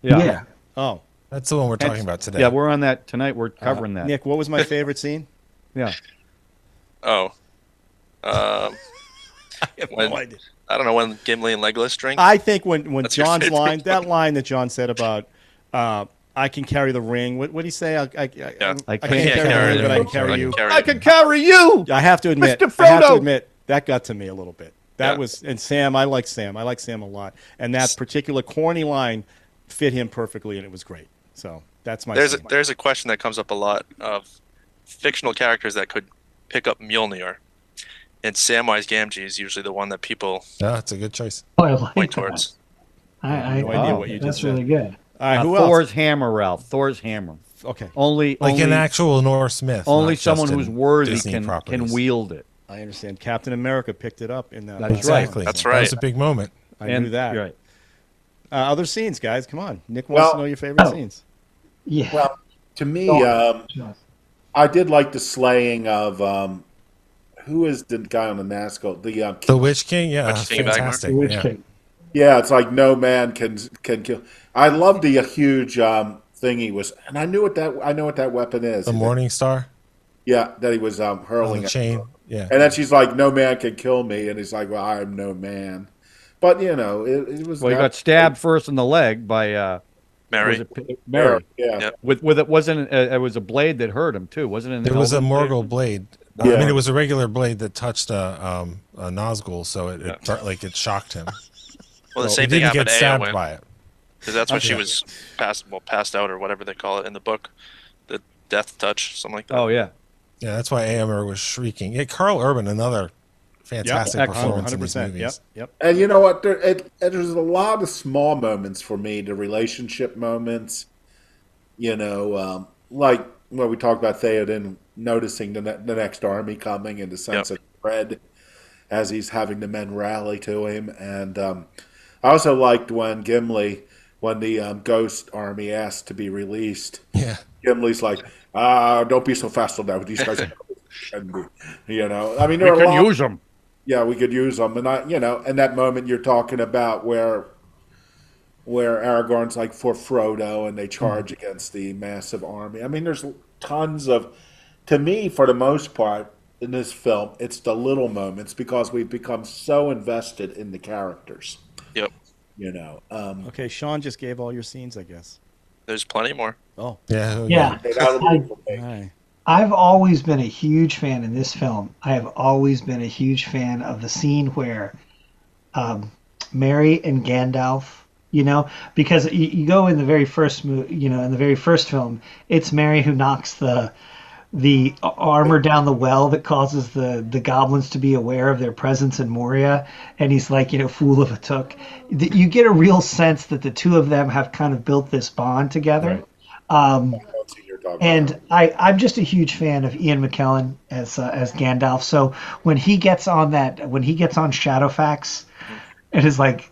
Yeah. Oh, That's the one we're talking about today. Yeah, we're on that tonight. We're covering that. Nick, what was my favorite scene? Yeah. Oh, I have When- no idea. I don't know when Gimli and Legolas drink. I think when That's your John's favorite line, one. that line that John said about I can carry the ring. What did he say? I can't I carry can't the ring, it, but I can but carry you. I can carry you. I have to admit, Mr. I have to Frodo! admit that got to me a little bit. That Yeah. was, and Sam, I like Sam. I like Sam a lot, and that particular corny line fit him perfectly, and it was great. So that's my. scene. There's a question that comes up a lot of fictional characters that could pick up Mjolnir, and Samwise Gamgee is usually the one that people Yeah, that's a good choice. Oh, I like point that. towards. I no idea what you that's just said. really good. All right, who Thor's else? hammer, Ralph. Thor's hammer. Okay, Only Like only, an actual Norse myth. only not just someone in who's worthy Disney can properties. wield it. I understand. Captain America picked it up in that. That's last right. Exactly. That's That right. was a big moment. I knew that. You're right. Other scenes, guys. Come on. Nick wants to know your favorite scenes. Yeah. Well, to me, I did like the slaying of who is the guy on the NASCAR? The Witch King, yeah, Witch King fantastic. Which Yeah. King? Yeah, it's like no man can kill. I love the huge thing he was, and I know what that weapon is. The Morning Star Yeah, that he was on hurling the at chain. her. Yeah. And then she's like, "No man can kill me," and he's like, "Well, I am no man." But it was. Well, he got stabbed first in the leg by Mary. was it Mary? Yeah. Yep. With it wasn't it was a blade that hurt him too, wasn't it? There was a elbow Morgul blade. Yeah. I mean, it was a regular blade that touched a Nazgul, so it shocked him. Well, the He same thing didn't happened get to stabbed Eowyn, by it. because that's when she Okay. was passed out or whatever they call it in the book, the death touch, something like that. Oh yeah. Yeah, that's why Aomer was shrieking. Yeah, Carl Urban, another fantastic Yep. performance in these 100%. movies. Yep. And you know what? There's a lot of small moments for me, the relationship moments. Like when we talked about Theoden noticing the next army coming and the sense of dread as he's having the men rally to him. And I also liked when Gimli, when the Ghost army asked to be released, Yeah. Gimli's like, don't be so fast on that. These guys are I mean, there We are a can lot. use them. Yeah, we could use them, and and that moment you're talking about where Aragorn's like for Frodo, and they charge against the massive army. I mean, there's tons of, to me, for the most part, in this film, it's the little moments because we've become so invested in the characters. Yep. Okay, Sean just gave all your scenes, I guess. There's plenty more. Oh. Yeah. That'll be for me. Hi. I've always been a huge fan in this film. I have always been a huge fan of the scene where Mary and Gandalf, because you go in the very first in the very first film, it's Mary who knocks the armor down the well that causes the goblins to be aware of their presence in Moria, and he's like, fool of a took. You get a real sense that the two of them have kind of built this bond together. Right. And I'm just a huge fan of Ian McKellen as Gandalf. So when he gets on Shadowfax, it is like,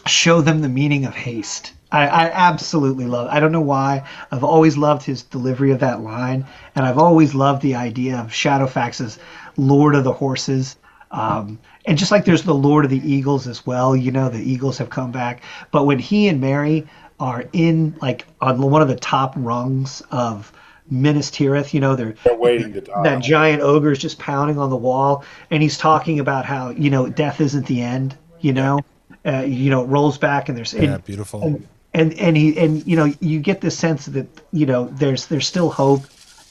show them the meaning of haste. I absolutely love it. I don't know why. I've always loved his delivery of that line, and I've always loved the idea of Shadowfax as Lord of the Horses. And just like there's the Lord of the Eagles as well, the Eagles have come back. But when he and Mary are in on one of the top rungs of Minas Tirith, They're waiting to die. That giant ogre is just pounding on the wall, and he's talking about how death isn't the end. It rolls back, and there's beautiful. And you get this sense that there's still hope,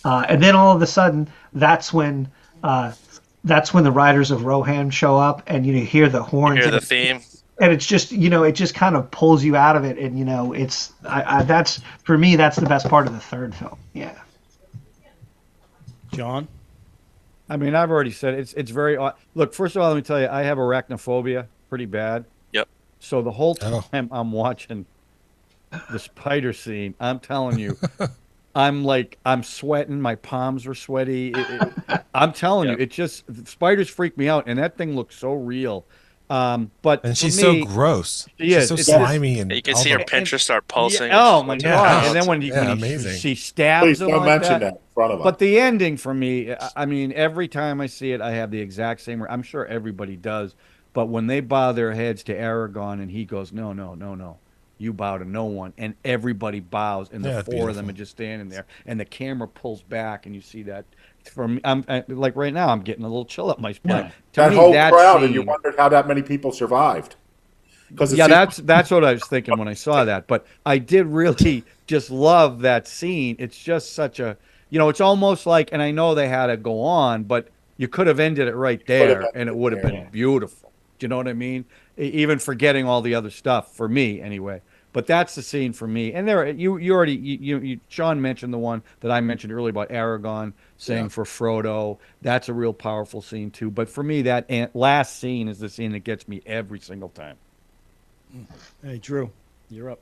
and then all of a sudden that's when the Riders of Rohan show up, and you hear the horns. You hear the theme. And it's just, it just kind of pulls you out of it. And, it's, that's, for me, that's the best part of the third film. Yeah. John? I mean, I've already said it's very odd. Look, first of all, let me tell you, I have arachnophobia pretty bad. Yep. So the whole time I'm watching the spider scene, I'm telling you, I'm sweating. My palms are sweaty. I'm telling you, it just, spiders freak me out. And that thing looks so real. And she's so gross. She's so slimy, and you can see her pincher start pulsing. Oh my god! And then when amazing. she stabs Please him don't like mention that. in front of us. But the ending for me, I mean, every time I see it, I have the exact same. I'm sure everybody does. But when they bow their heads to Aragorn, and he goes, "No, you bow to no one," and everybody bows, and the four of them are just standing there, and the camera pulls back, and you see that. For me, I'm like right now, I'm getting a little chill up my spine. Yeah. That whole crowd, and you wondered how that many people survived. That's what I was thinking when I saw that. But I did really just love that scene. It's just such a, it's almost like, and I know they had to go on, but you could have ended it right there, and it would have been beautiful. Do you know what I mean? Even forgetting all the other stuff for me, anyway. But that's the scene for me. And there, you already, Sean mentioned the one that I mentioned earlier about Aragorn saying for Frodo. That's a real powerful scene too. But for me, that last scene is the scene that gets me every single time. Hey, Drew, you're up.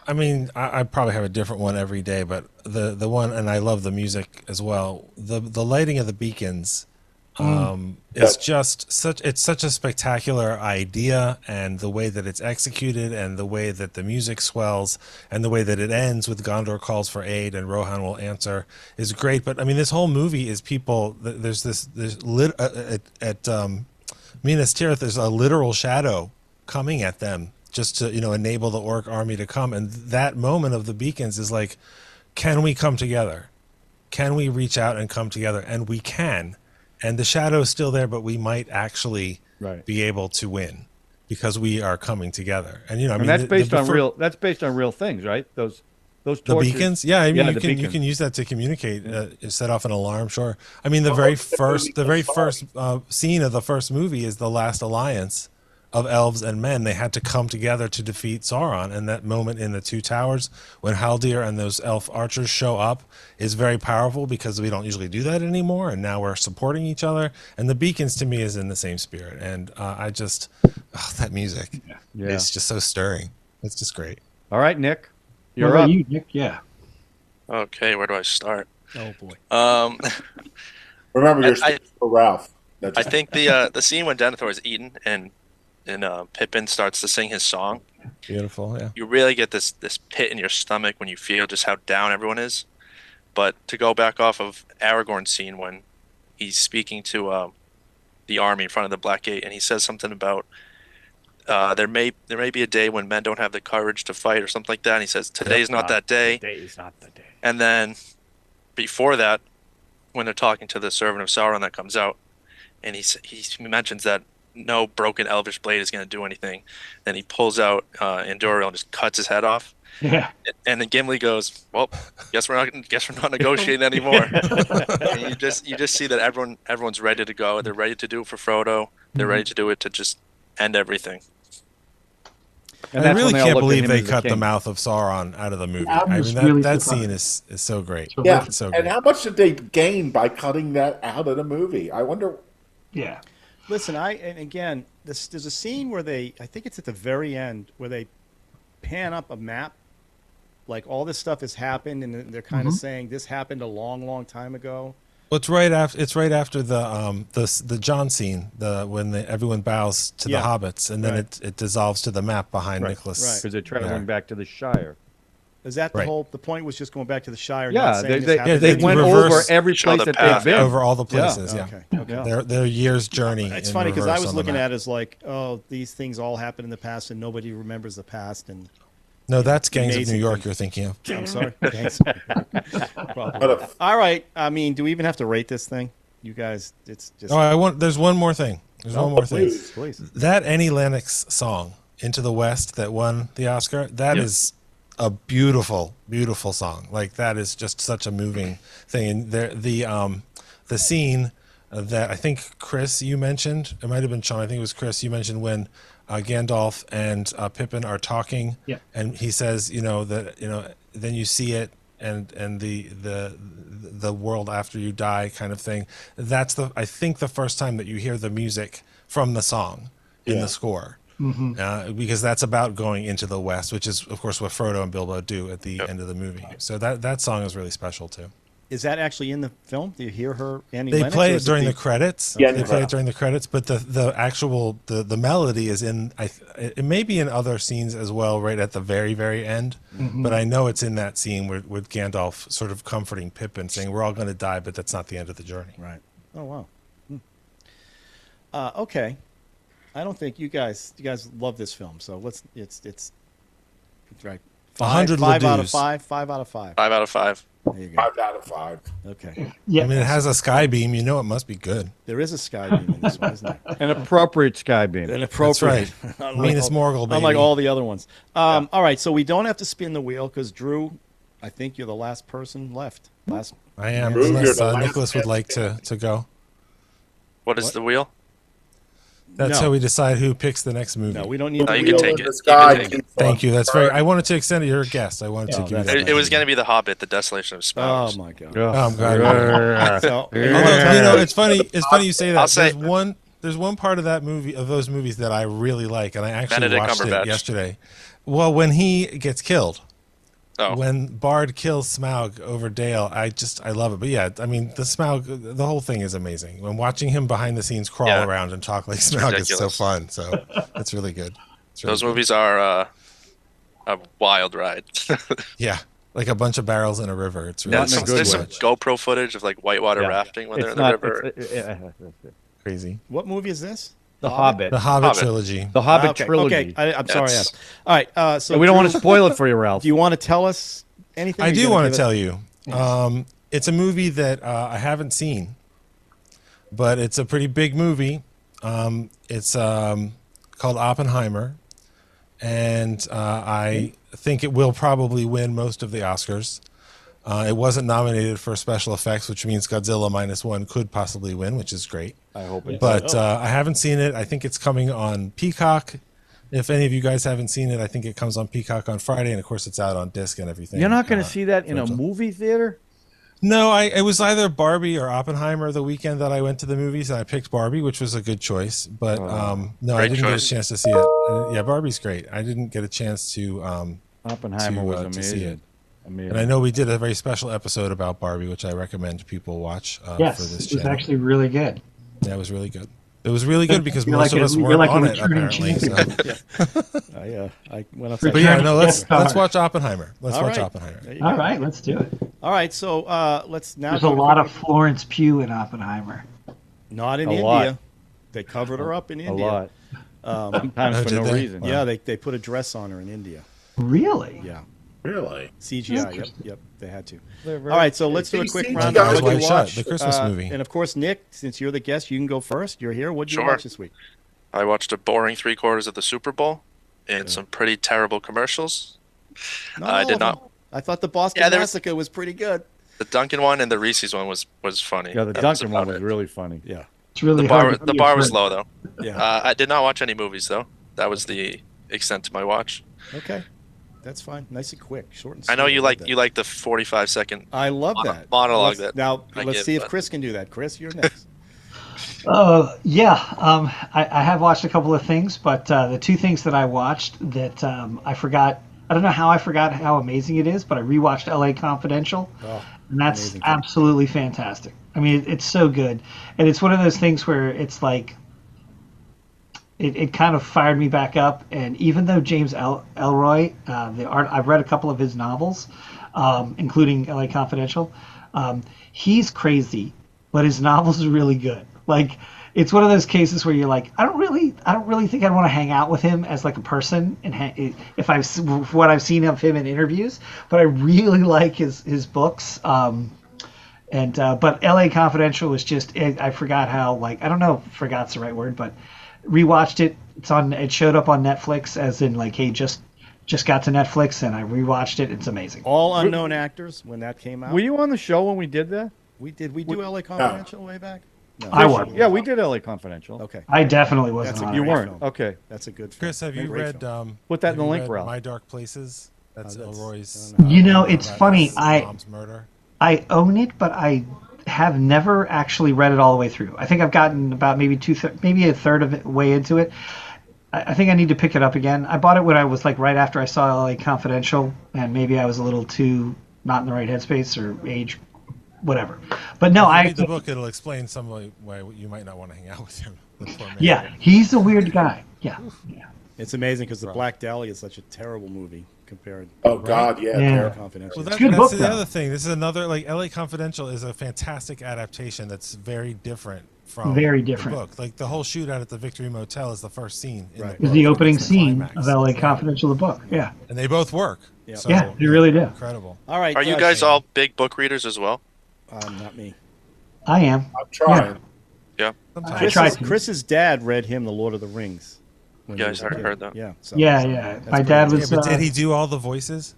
I mean, I probably have a different one every day, but the one, and I love the music as well. The lighting of the beacons It's just such a spectacular idea, and the way that it's executed, and the way that the music swells, and the way that it ends with Gondor calls for aid and Rohan will answer is great. But I mean, this whole movie is people. There's at Minas Tirith. There's a literal shadow coming at them just to enable the orc army to come, and that moment of the beacons is like, can we come together? Can we reach out and come together? And we can. And the shadow is still there, but we might actually be able to win because we are coming together. And I mean, that's based on real. That's based on real things, right? Those torches. The beacons. Yeah, I mean, you beacons. can use that to communicate, set off an alarm. Sure. I mean, the very first scene of the first movie is the last alliance of elves and men. They had to come together to defeat Sauron, and that moment in the Two Towers when Haldir and those elf archers show up is very powerful because we don't usually do that anymore, and now we're supporting each other. And the beacons to me is in the same spirit, and that music is just so stirring. It's just great. All right, Nick, What about you, Nick? Yeah. Okay, where do I start? Oh boy. Remember, you're for Ralph. I think the scene when Denethor is eaten and Pippin starts to sing his song. Beautiful, yeah. You really get this pit in your stomach when you feel just how down everyone is. But to go back off of Aragorn's scene when he's speaking to the army in front of the Black Gate, and he says something about there may be a day when men don't have the courage to fight or something like that. And he says, "Today's not that day." Today is not the day. And then before that, when they're talking to the servant of Sauron that comes out, and he mentions that no broken elvish blade is going to do anything. Then he pulls out Andúril and just cuts his head off. Yeah. And then Gimli goes, "Well, guess we're not negotiating anymore." And you just see that everyone's ready to go. They're ready to do it for Frodo. They're ready to do it to just end everything. And I really can't believe they cut the mouth of Sauron out of the movie. I mean, that scene is so great. Yeah, it's so great. And how much did they gain by cutting that out of the movie? I wonder. Yeah. Listen, there's a scene where I think it's at the very end, where they pan up a map, like all this stuff has happened, and they're kind of saying this happened a long, long time ago. Well, it's right after the John scene, when everyone bows to the hobbits, and then it dissolves to the map behind Nicholas. Because they're traveling back to the Shire. Is that the point was just going back to the Shire? Yeah, not they went over every place that they've been. Over all the places, Okay. Their year's journey. It's funny because I was looking at it as like, oh, these things all happened in the past and nobody remembers the past. And no, that's Gangs of New York you're thinking of. I'm sorry. Gangs of New York. All right. I mean, do we even have to rate this thing? You guys, it's just... Oh, there's one more thing. Please. That Annie Lennox song, Into the West, that won the Oscar, that is a beautiful, beautiful song. Like, that is just such a moving thing. And the scene that I think Chris, you mentioned, it might have been Sean, I think it was Chris, you mentioned when Gandalf and Pippin are talking, and he says, then you see it, and the world after you die kind of thing. That's I think the first time that you hear the music from the song in the score. Because that's about going into the West, which is, of course, what Frodo and Bilbo do at the end of the movie. So that song is really special, too. Is that actually in the film? Do you hear her, Annie They Lennox, play it during the credits. Yeah, they play it during the credits, but the actual the melody is in. It may be in other scenes as well, right at the very, very end. But I know it's in that scene with Gandalf sort of comforting Pippin, saying, "We're all going to die, but that's not the end of the journey." Right. Oh wow. Okay. I don't think you guys love this film, so it's right. 100 5 out of Ladoos. 5. 5 out of 5. 5 out of 5. There you go. 5 out of 5. Okay. Yeah. I mean, it has a sky beam. You know it must be good. There is a sky beam in this one, isn't there? An appropriate sky beam. An appropriate. That's right. Minas Morgul, baby. Unlike all the other ones. All right, so we don't have to spin the wheel because Drew, I think you're the last person left. I am, Drew, you're unless the last Nicholas would like to go. What is the wheel? That's No. how we decide who picks the next movie. No, we don't need. No, the you wheel. can take In it. the You sky can take it. keeps Thank on you. That's burning. very. I wanted to extend it. You're a guest. I wanted to give you that's that. It was going to be The Hobbit, The Desolation of Oh Smaug. my god. Oh, I'm glad. So, Although, it's funny. It's funny you say that. I'll say- There's one part of that movie, of those movies, that I really like, and I actually Benedict watched it Cumberbatch. yesterday. Well, when he gets killed, when Bard kills Smaug over Dale, I love it. But yeah, I mean, the Smaug, the whole thing is amazing. When watching him behind the scenes crawl around and talk like Smaug is so fun. So it's really good. Those movies are a wild ride. Yeah, like a bunch of barrels in a river. It's really there's some GoPro footage of like whitewater rafting when they're in the river. Crazy. What movie is this? The Hobbit. The Hobbit trilogy. The Hobbit trilogy. Okay, I'm sorry. All right. So we don't want to spoil it for you, Ralph. Do you want to tell us anything? I do want to tell you. It's a movie that I haven't seen, but it's a pretty big movie. It's called Oppenheimer, and I think it will probably win most of the Oscars. It wasn't nominated for special effects, which means Godzilla -1 could possibly win, which is great. I hope it But I haven't seen it. I think it's coming on Peacock. If any of you guys haven't seen it, I think it comes on Peacock on Friday, and of course it's out on disc and everything. You're not going to see that in a movie theater? No, it was either Barbie or Oppenheimer the weekend that I went to the movies, and I picked Barbie, which was a good choice. But no, I didn't get a chance to see it. Yeah, Barbie's great. I didn't get a chance to Oppenheimer was amazing. to see it. And I know we did a very special episode about Barbie, which I recommend people watch for this channel. It was actually really good. Yeah, it was really good. It was really good because most of us weren't on it, apparently. So. I went outside. But yeah, no, let's watch Oppenheimer. Let's watch Oppenheimer. All right, let's do it. All right, so let's now. There's a lot of Florence Pugh in Oppenheimer. Not in India. They covered her up in India. A lot. Sometimes for no reason. Yeah, they put a dress on her in India. Really? Yeah. Really? CGI. Yep. They had to. All right, so let's do a quick round of what what you you watched. the Christmas movie. And of course, Nick, since you're the guest, you can go first. You're here. What did you watch this week? I watched a boring 3/4 of the Super Bowl and some pretty terrible commercials. I did not. I thought the Boston Massacre was pretty good. The Dunkin' one and the Reese's one was funny. Yeah, the Dunkin' one was really funny. Yeah. It's really the bar was low though. Yeah. I did not watch any movies though. That was the extent to my watch. Okay. That's fine. Nice and quick, short and sweet. I know you like the 45-second. I love that monologue. Let's see if Chris can do that. Chris, you're next. I have watched a couple of things, but the two things that I watched that I forgot. I don't know how I forgot how amazing it is, but I rewatched L.A. Confidential, and that's absolutely fantastic. I mean, it's so good, and it's one of those things where it's like. It kind of fired me back up, and even though James Ellroy, I've read a couple of his novels, including L.A. Confidential. He's crazy, but his novels are really good. Like, it's one of those cases where you're like, I don't really think I'd want to hang out with him as like a person, and what I've seen of him in interviews, but I really like his books. But L.A. Confidential was just I forgot how, like, I don't know if forgot's the right word, but rewatched it. It showed up on Netflix, as in like, hey, just got to Netflix, and I rewatched it. It's amazing. All unknown actors when that came out. Were you on the show when we did that? We do LA Confidential way back? No. I was. Yeah, we did LA Confidential. Okay. I definitely wasn't on it. You weren't. Okay. That's a good film. Chris, have you read put that in the link, Ralph? My Dark Places? That's Elroy's. It's funny. Mom's murder. I own it, but I have never actually read it all the way through. I think I've gotten about maybe a third of it way into it. I think I need to pick it up again. I bought it when I was like right after I saw LA Confidential, and maybe I was a little too not in the right headspace or age, whatever. But no, if you read the book, it'll explain some way you might not want to hang out with him. Yeah, he's a weird guy. Yeah. It's amazing because The Black Dahlia is such a terrible movie compared. God, yeah. Confidential. Well, that's the other thing. This is another, like, L.A. Confidential is a fantastic adaptation that's very different from the book. Like, the whole shootout at the Victory Motel is the first scene. Is the opening scene of L.A. Confidential, the book. Yeah. And they both work. Yeah, so, they really do. Incredible. All right. Are you guys all big book readers as well? Not me. I am. I'm trying. Yeah. Chris's dad read him The Lord of the Rings. Yeah, I heard that. Yeah. So, yeah. My dad was. But did he do all the voices?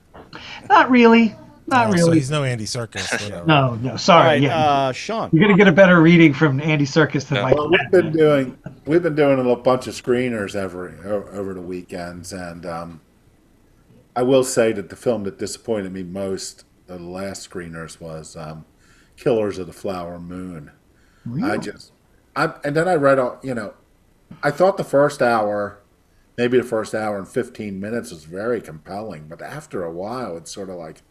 Not really. Not really. So he's no Andy Serkis. No. Sorry. Right, Sean. You're gonna get a better reading from Andy Serkis than my dad. We've been doing a bunch of screeners over the weekends, and I will say that the film that disappointed me most of the last screeners was Killers of the Flower Moon. Really? And then I read all, I thought the first hour maybe the first hour and 15 minutes is very compelling, but after a while, it's sort of like,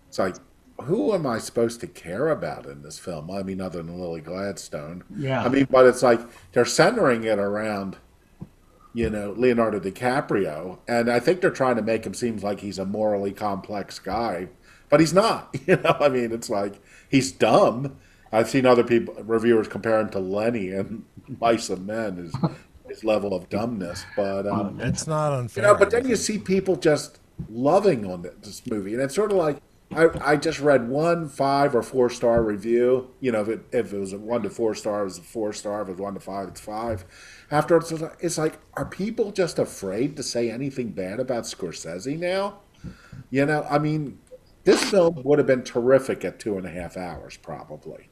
it's like, who am I supposed to care about in this film? I mean, other than Lily Gladstone. Yeah. I mean, but it's like they're centering it around, Leonardo DiCaprio, and I think they're trying to make him seem like he's a morally complex guy, but he's not. I mean, it's like he's dumb. I've seen other reviewers compare him to Lenny and Mice and Men, his level of dumbness. But it's not unfair. but then you see people just loving on this movie, and it's sort of like I just read 1, 5, or 4-star review. If it was a 1 to 4 star, it was a 4-star. If it was 1 to 5, it's 5. After it's like, are people just afraid to say anything bad about Scorsese now? I mean, this film would have been terrific at 2.5 hours, probably.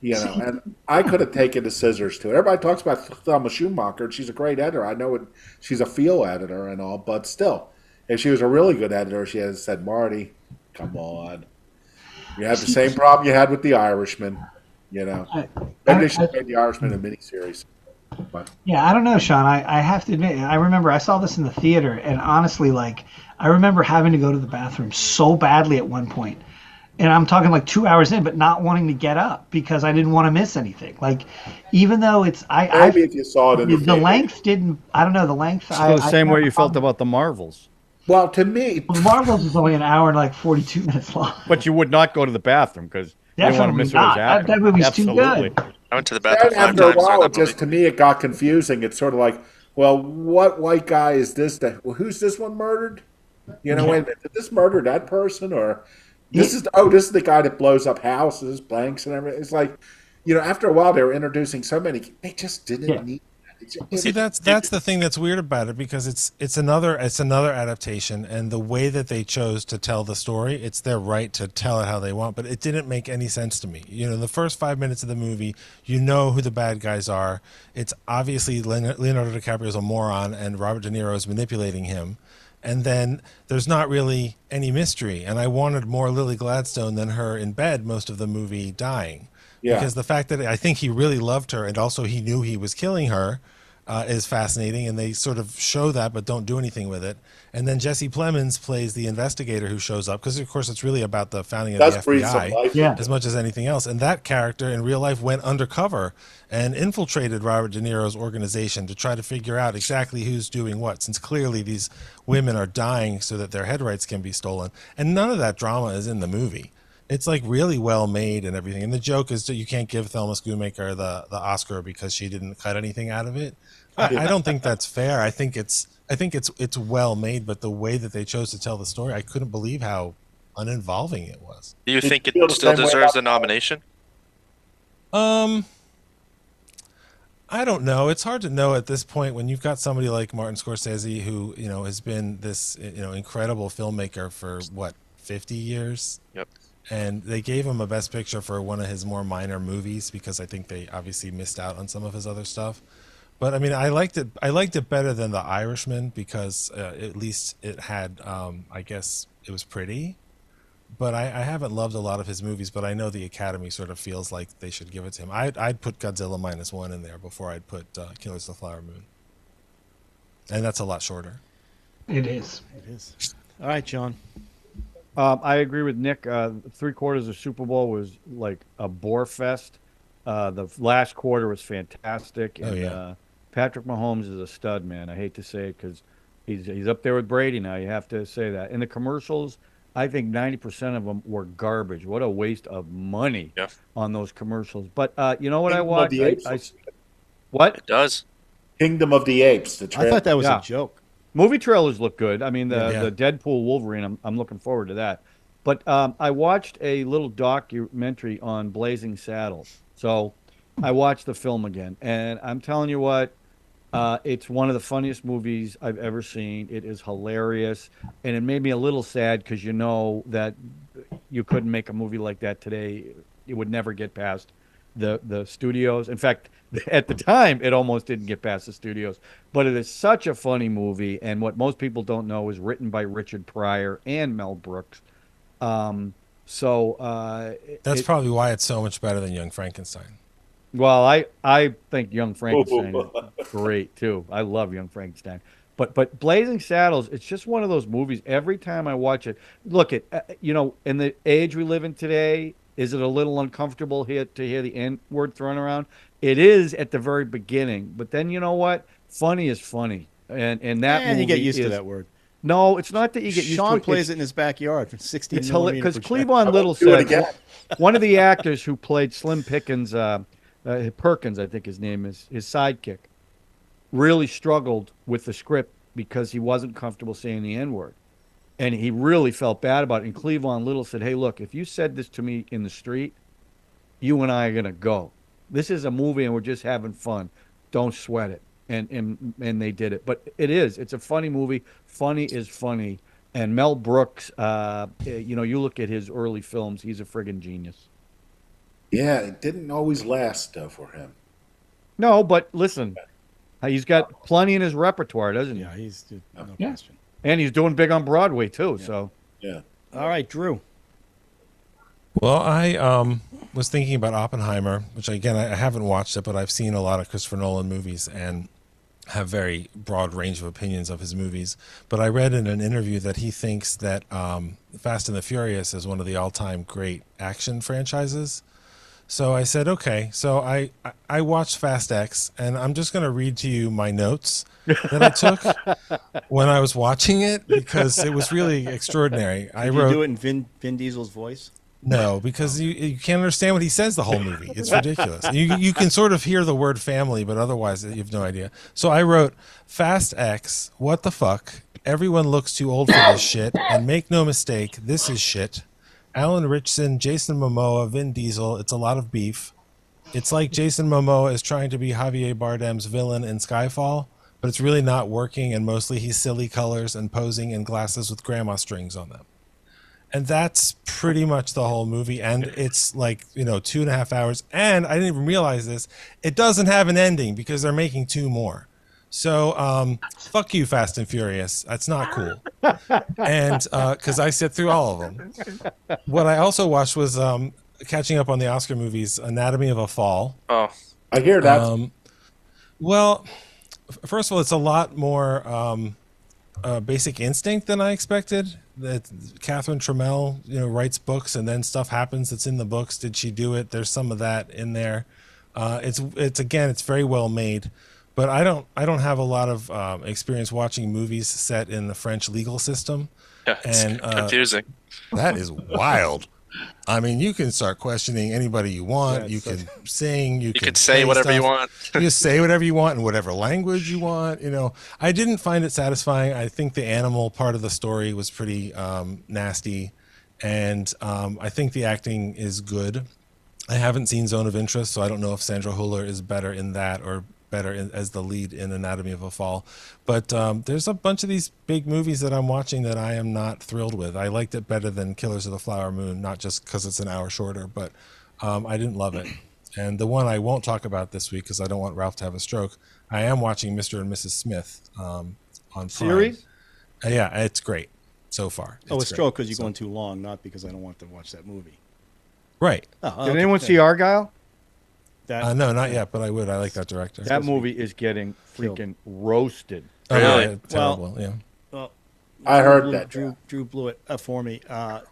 And I could have taken the scissors to it. Everybody talks about Thelma Schumacher, and she's a great editor. I know she's a feel editor and all, but still, if she was a really good editor, she had said, Marty, come on. You have the same problem you had with The Irishman. Maybe they should have made The Irishman a miniseries. But. Yeah, I don't know, Sean. I have to admit, I remember I saw this in the theater, and honestly, I remember having to go to the bathroom so badly at one point. And I'm talking 2 hours in, but not wanting to get up because I didn't want to miss anything. Even though it's maybe if you saw it in the length didn't. I don't know the length. It's the same way you felt about the Marvels. Well, to me, the Marvels is only an hour and 42 minutes long. But you would not go to the bathroom because you didn't want to miss what was happening. That movie's too good. I went to the bathroom 5 times. After a while, to me, it got confusing. It's sort of like, well, what white guy is this? Who's this one murdered? Wait a minute, did this murder that person? Or this is the guy that blows up houses, banks, and everything. It's like, after a while, they were introducing so many. They just didn't need. See, that's the thing that's weird about it, because it's another adaptation, and the way that they chose to tell the story, it's their right to tell it how they want, but it didn't make any sense to me. The first 5 minutes of the movie, who the bad guys are. It's obviously Leonardo DiCaprio is a moron, and Robert De Niro is manipulating him. And then there's not really any mystery, and I wanted more Lily Gladstone than her in bed most of the movie dying. Yeah. Because the fact that I think he really loved her, and also he knew he was killing her, is fascinating, and they sort of show that but don't do anything with it. And then Jesse Plemons plays the investigator who shows up, because of course it's really about the founding of the FBI as much as anything else. And that character in real life went undercover and infiltrated Robert De Niro's organization to try to figure out exactly who's doing what, since clearly these women are dying so that their head rights can be stolen. And none of that drama is in the movie. It's really well made and everything. And the joke is that you can't give Thelma Schoonmaker the Oscar because she didn't cut anything out of it. I don't think that's fair. I think it's well made, but the way that they chose to tell the story, I couldn't believe how uninvolving it was. Do you think it still deserves a nomination? I don't know. It's hard to know at this point when you've got somebody like Martin Scorsese who, has been this, incredible filmmaker for 50 years. Yep. And they gave him a Best Picture for one of his more minor movies because I think they obviously missed out on some of his other stuff. But I mean, I liked it better than The Irishman because at least it had, I guess it was pretty. But I haven't loved a lot of his movies, but I know the Academy sort of feels like they should give it to him. I'd put Godzilla -1 in there before I'd put Killers of the Flower Moon. And that's a lot shorter. It is. It is. All right, John. I agree with Nick. 3/4 of Super Bowl was like a bore fest. The last quarter was fantastic. And, Patrick Mahomes is a stud, man. I hate to say it because he's up there with Brady now. You have to say that. And the commercials, I think 90% of them were garbage. What a waste of money on those commercials. But you know what I watched? What? It does. Kingdom of the Apes. I thought that was a joke. Movie trailers look good. I mean, the Deadpool Wolverine, I'm looking forward to that. But I watched a little documentary on Blazing Saddles. So I watched the film again. And I'm telling you what, it's one of the funniest movies I've ever seen. It is hilarious. And it made me a little sad because you know that you couldn't make a movie like that today. It would never get past the studios. In fact, at the time, it almost didn't get past the studios. But it is such a funny movie. And what most people don't know is written by Richard Pryor and Mel Brooks. That's probably why it's so much better than Young Frankenstein. Well, I think Young Frankenstein is great too. I love Young Frankenstein. But Blazing Saddles, it's just one of those movies. Every time I watch it, look at in the age we live in today, is it a little uncomfortable here to hear the N word thrown around? It is at the very beginning, but then you know what? Funny is funny, and that And movie you get used to is that word. no, it's not that you get used to Sean it. plays it in his backyard for 16 It's millimeter because projector. Cleavon Little do it said again. one of the actors who played Slim Pickens, Perkins, I think his name is, his sidekick, really struggled with the script because he wasn't comfortable saying the N word. And he really felt bad about it. And Cleavon Little said, "Hey, look, if you said this to me in the street, you and I are gonna go. This is a movie and we're just having fun. Don't sweat it." And they did it. But it's a funny movie. Funny is funny. And Mel Brooks, you look at his early films, he's a friggin' genius. Yeah, it didn't always last for him. No, but listen, he's got plenty in his repertoire, doesn't he? Yeah, he's no Yeah. question. And he's doing big on Broadway too. So Yeah. All right, Drew. Well, I was thinking about Oppenheimer, which again I haven't watched it, but I've seen a lot of Christopher Nolan movies and have very broad range of opinions of his movies. But I read in an interview that he thinks that Fast and the Furious is one of the all-time great action franchises. So I said, okay. So I watched Fast X, and I'm just going to read to you my notes that I took when I was watching it because it was really extraordinary. Did you do it in Vin Diesel's voice? No, because you can't understand what he says the whole movie. It's ridiculous. You can sort of hear the word family, but otherwise you have no idea. So I wrote, Fast X, what the fuck? Everyone looks too old for this shit, and make no mistake, this is shit. Alan Ritchson, Jason Momoa, Vin Diesel, it's a lot of beef. It's like Jason Momoa is trying to be Javier Bardem's villain in Skyfall, but it's really not working, and mostly he's silly colors and posing in glasses with grandma strings on them. And that's pretty much the whole movie. And it's like, 2.5 hours. And I didn't even realize this. It doesn't have an ending because they're making 2 more. So, fuck you, Fast and Furious. That's not cool. And because I sit through all of them. What I also watched was catching up on the Oscar movies, Anatomy of a Fall. Oh, I hear that. Well, first of all, it's a lot more Basic Instinct than I expected. That Catherine Trammell, writes books and then stuff happens that's in the books. Did she do it? There's some of that in there. It's very well made. But I don't have a lot of experience watching movies set in the French legal system. yeah, it's And confusing. that is wild. I mean, you can start questioning anybody you want. Yeah, you it's can sing. You You can say whatever you want. You just say whatever you want in whatever language you want. I didn't find it satisfying. I think the animal part of the story was pretty nasty, and I think the acting is good. I haven't seen Zone of Interest, so I don't know if Sandra Hüller is better in that or better as the lead in Anatomy of a Fall. But there's a bunch of these big movies that I'm watching that I am not thrilled with. I liked it better than Killers of the Flower Moon, not just because it's an hour shorter, but I didn't love it. And the one I won't talk about this week because I don't want Ralph to have a stroke, I am watching Mr. and Mrs. Smith on Prime. series? Yeah, it's great so far. A It's stroke great. because you're going too long, not because I don't want to watch that movie. Right. Oh, Did okay. anyone see Argyle? No, not yet, but I would. I like that director. That movie is getting freaking roasted. Oh, Really? yeah, terrible. Yeah. Well, I heard that. Drew blew it for me.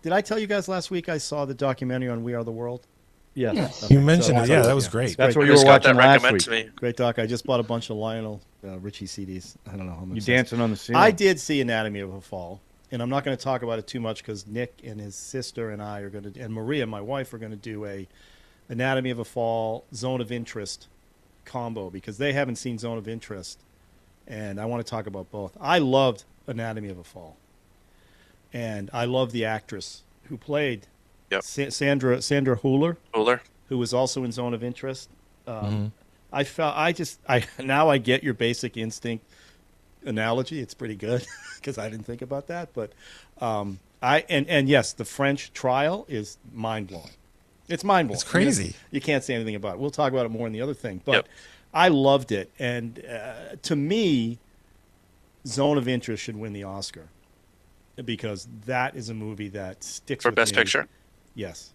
Did I tell you guys last week I saw the documentary on We Are the World? Yes. You mentioned it. Yeah, that was yeah. great. That's what I you were just got that watching last recommended week. to me. Great doc. I just bought a bunch of Lionel Richie CDs. I don't know how much. You that's- dancing on the ceiling. I did see Anatomy of a Fall, and I'm not going to talk about it too much because Nick and his sister and I are going to, and Maria, my wife, are going to do a Anatomy of a Fall Zone of Interest combo because they haven't seen Zone of Interest, and I want to talk about both. I loved Anatomy of a Fall, and I love the actress who played Yep. Sandra Hüller, Cooler. who was also in Zone of Interest. Now I get your Basic Instinct analogy. It's pretty good because I didn't think about that. But yes, the French trial is mind blowing. It's mind blowing. It's crazy. You can't say anything about it. We'll talk about it more in the other thing. But Yep. I loved it, and to me, Zone of Interest should win the Oscar because that is a movie that sticks For with Best me. Picture? Yes.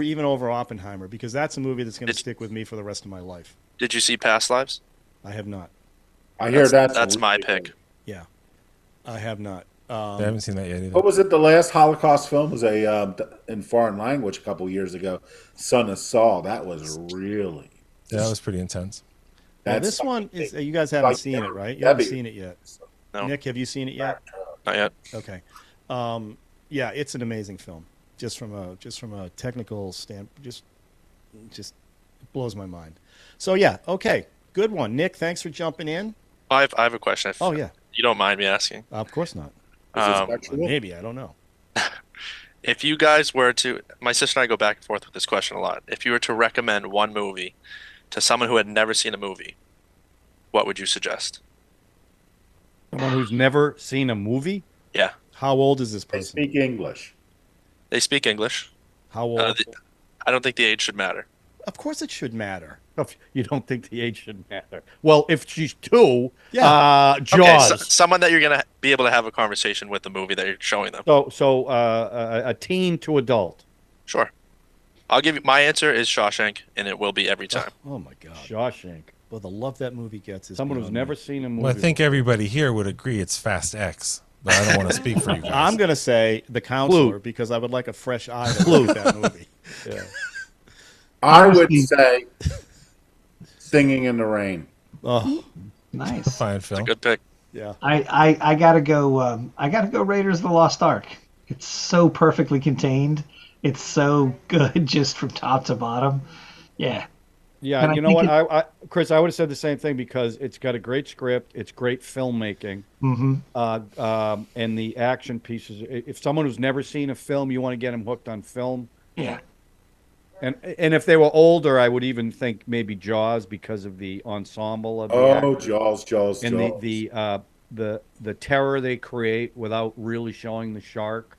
even over Oppenheimer, because that's a movie that's going to stick with me for the rest of my life. Did you see Past Lives? I have not. I hear that's my pick. good. Yeah, I have not. I haven't seen that yet either. What was it? The last Holocaust film was in foreign language a couple years ago. Son of Saul. That was really. Yeah, that was pretty intense. Yeah, this one is. You guys haven't seen it, right? You haven't seen it yet. No. Nick, have you seen it yet? Not yet. Okay. Yeah, it's an amazing film. Just from a technical standpoint, just blows my mind. So yeah, okay, good one, Nick. Thanks for jumping in. I have a question. Oh yeah. You don't mind me asking? Of course not. Maybe, I don't know. If you guys were to, my sister and I go back and forth with this question a lot. If you were to recommend one movie to someone who had never seen a movie, what would you suggest? Someone who's never seen a movie? Yeah. How old is this They person? speak English. They speak English. How old? I don't think the age should matter. Of course it should matter. You don't think the age should matter? Well, if she's 2, Yeah. Jaws. Okay, someone that you're going to be able to have a conversation with the movie that you're showing them. So a teen to adult. Sure. I'll give you, my answer is Shawshank, and it will be every time. Oh my God. Shawshank. Well, the love that movie gets is Someone who's beyond never me. seen a movie. Well, I think everybody here would agree it's Fast X, but I don't want to speak for you guys. I'm going to say The Counselor Flute. because I would like a fresh eye to look at that movie. Yeah. I would say Singing in the Rain. Oh, Nice. Fine film. Good pick. yeah. I gotta go. I gotta go. Raiders of the Lost Ark. It's so perfectly contained. It's so good, just from top to bottom. Yeah. Yeah, And I you know think what, Chris, I would have said the same thing because it's got a great script, it's great filmmaking, and the action pieces. If someone who's never seen a film, you want to get them hooked on film. Yeah. And if they were older, I would even think maybe Jaws because of the ensemble of the Oh, actors. Jaws. And the terror they create without really showing the shark.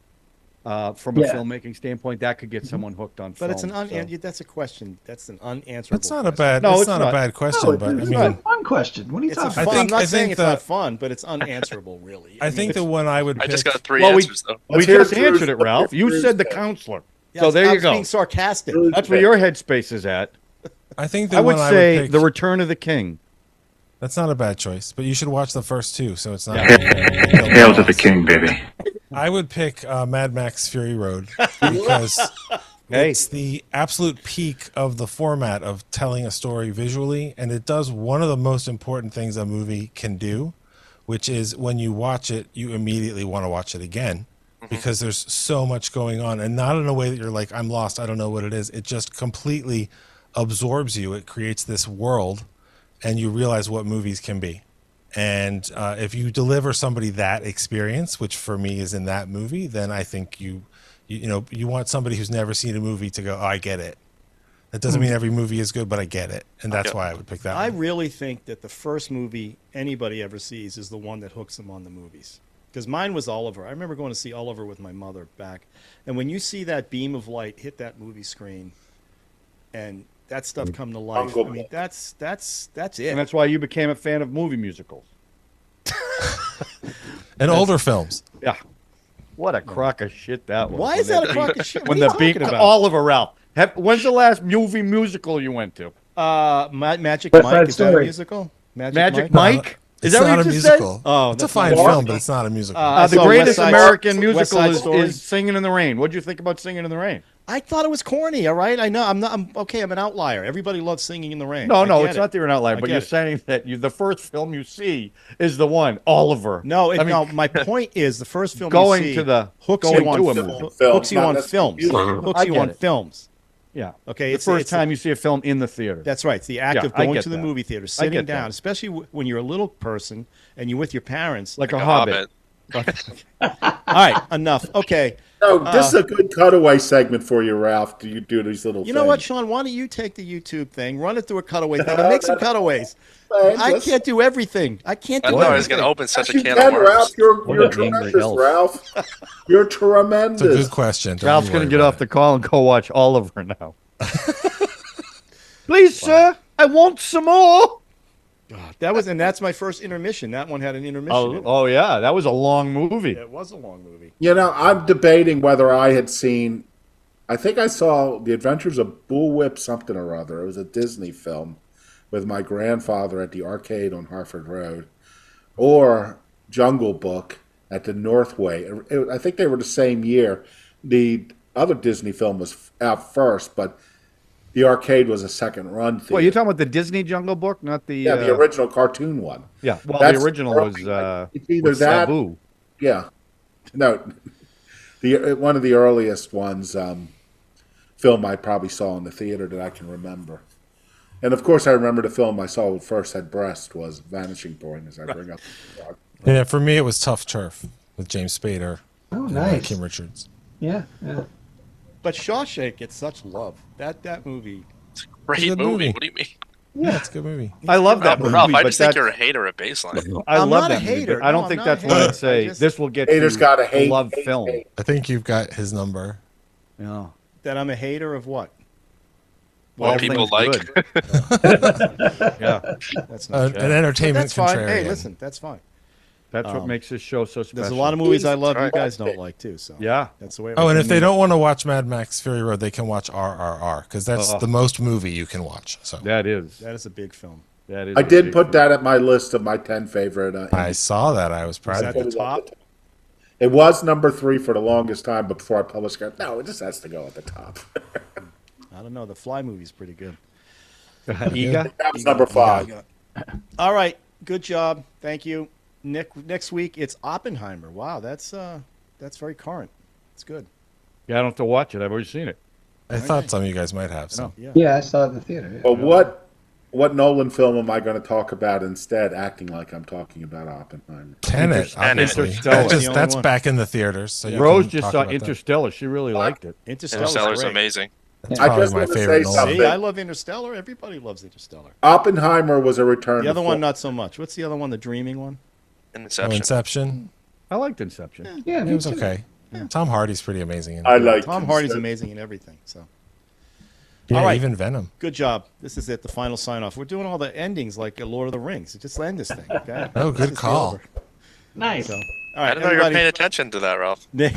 From a filmmaking standpoint, that could get someone hooked on film. But it's that's a question. That's an unanswerable That's not a question. bad. No, it's not a bad question. But I It's mean, a fun question. What are you It's a talking fun. about? I'm not saying think it's not fun, but it's unanswerable, really. I think the one I would. I Pick, just got three Well, answers, though. We Let's hear just Drew's- answered it, Ralph. You Drew's said the pick. counselor. Yeah, So there I you was go. being sarcastic. That's where your headspace is at. I think the I would one say I would pick, The Return of the King. That's not a bad choice, but you should watch the first two, so it's not. Hail to the king, baby. I would pick Mad Max Fury Road because it's the absolute peak of the format of telling a story visually, and it does one of the most important things a movie can do, which is when you watch it, you immediately want to watch it again because there's so much going on, and not in a way that you're like, I'm lost, I don't know what it is. It just completely absorbs you. It creates this world, and you realize what movies can be. And if you deliver somebody that experience, which for me is in that movie, then I think you want somebody who's never seen a movie to go, oh, I get it. That doesn't mean every movie is good, but I get it. And that's why I would pick that I one. really think that the first movie anybody ever sees is the one that hooks them on the movies. Because mine was Oliver. I remember going to see Oliver with my mother back. And when you see that beam of light hit that movie screen and that stuff come to life, I mean, that's it. And that's why you became a fan of movie musicals. And older films. Yeah. What a crock of shit that was. Why is that a crock of shit? When What are the you beat talking about? Oliver Ralph. When's the last movie musical you went to? Magic West Mike, Side is that a Story. musical? Magic No, Mike? Is it's that not what a you just said? musical. Oh, It's a that's fine not- film, but it's not a musical. I The saw greatest West Side- American West musical Side is Story. Singing in the Rain. What do you think about Singing in the Rain? I thought it was corny. All right, I know. I'm an outlier. Everybody loves Singing in the Rain. No, I get it's it. not that you're an outlier, I but get you're it. saying that the first film you see is the one, Oliver. No, I mean, no. My point is the first film Going you see to the- hooks going you on to a film, movie. hooks you Not on necessarily films, music. hooks I you get on it. films. Yeah. Okay, The first time you see a film in the theater. That's right. It's the act Yeah, of I going get to the that. movie theater, I sitting get down, that. especially when you're a little person and you're with your parents. like a A hobbit. All right, enough. Okay. No, this is a good cutaway segment for you, Ralph. Do you do these little You know what, things? Sean? Why don't you take the YouTube thing, run it through a cutaway thing, and make some cutaways? Man, I just- can't do everything. I can't I do know I was going everything. to open such a You can can, of worms. Ralph. What You're an angry tremendous, elf. Ralph. You're It's a tremendous. good question. Don't Ralph's you going to worry get about off it. the call and go watch Oliver now. Please, sir, I want some more. That's my first intermission. That one had an intermission. in it. Oh, yeah, that was a long movie. It was a long movie. You know, I'm debating whether I had seen I think I saw The Adventures of Bullwhip something or other. It was a Disney film with my grandfather at the arcade on Harford Road, or Jungle Book at the Northway. I think they were the same year. The other Disney film was out first, but the arcade was a second run theater. Well, you're talking about the Disney Jungle Book, not the the original cartoon one. Yeah, well, That's the original was it's either with that. Sabu. Yeah, no, the one of the earliest ones. Film I probably saw in the theater that I can remember. And of course, I remember the film I saw first had breast was Vanishing Point, as I bring up. Yeah, for me, it was Tough Turf with James Spader. Oh, and, nice. Kim Richards. Yeah. But Shawshank gets such love. That movie. Great It's a good movie. movie. What do you mean? Yeah, it's a good movie. I love that movie. Ralph, I but just think that's- you're a hater of Baseline. I I'm love not a that movie, hater. but I don't No, think I'm not that's a what hater. I'd say. I just- This will get Haters to gotta a hate, love hate, film. hate. I think you've got his number. Yeah. That I'm a hater of what? What All people things like. good. Yeah, That's not true. An entertainment That's fine. contrarian. Hey, listen, that's fine. that's what makes this show so special. There's a lot of movies I love you right. guys don't like too. So Yeah. that's the way. Oh, and if they don't want to watch Mad Max Fury Road, they can watch RRR because that's Oh. the most movie you can watch. So That is. that is a big film. That is. I a did big put film. that at my list of my 10 favorite. I saw that. I was proud Is of that it. the top? It was number 3 for the longest time, but before I published it, no, it just has to go at the top. I don't know. The Fly movie's pretty good. Iga? That was number 5. All right, good job. Thank you, Nick. Next week it's Oppenheimer. Wow, that's very current. It's good. Yeah, I don't have to watch it. I've already seen it. I thought some of you guys might have. So Yeah, I saw it in the theater. Yeah. But what Nolan film am I going to talk about instead, acting like I'm talking about Oppenheimer? Tenet, obviously. Interstellar. That's one. back in the theaters. So you Rose can just talk saw about that. Interstellar. She really liked it. Interstellar's Interstellar's great. amazing. That's I probably just my want to favorite say Nolan. something. See, I love Interstellar. Everybody loves Interstellar. Oppenheimer was a return. The other to one, form. not so much. What's the other one? The dreaming one? Oh, Inception. Inception. I liked Inception. Yeah, It was okay. Tom Hardy's pretty amazing. In it. I like Tom Hardy's amazing in everything. So Yeah, All right. even Venom. good job. This is it. The final sign off. We're doing all the endings like Lord of the Rings. Just end this thing. Okay. Oh, Let's good just be call. over. Nice. So, all I right, didn't know you were everybody. paying attention to that, Ralph. Nick,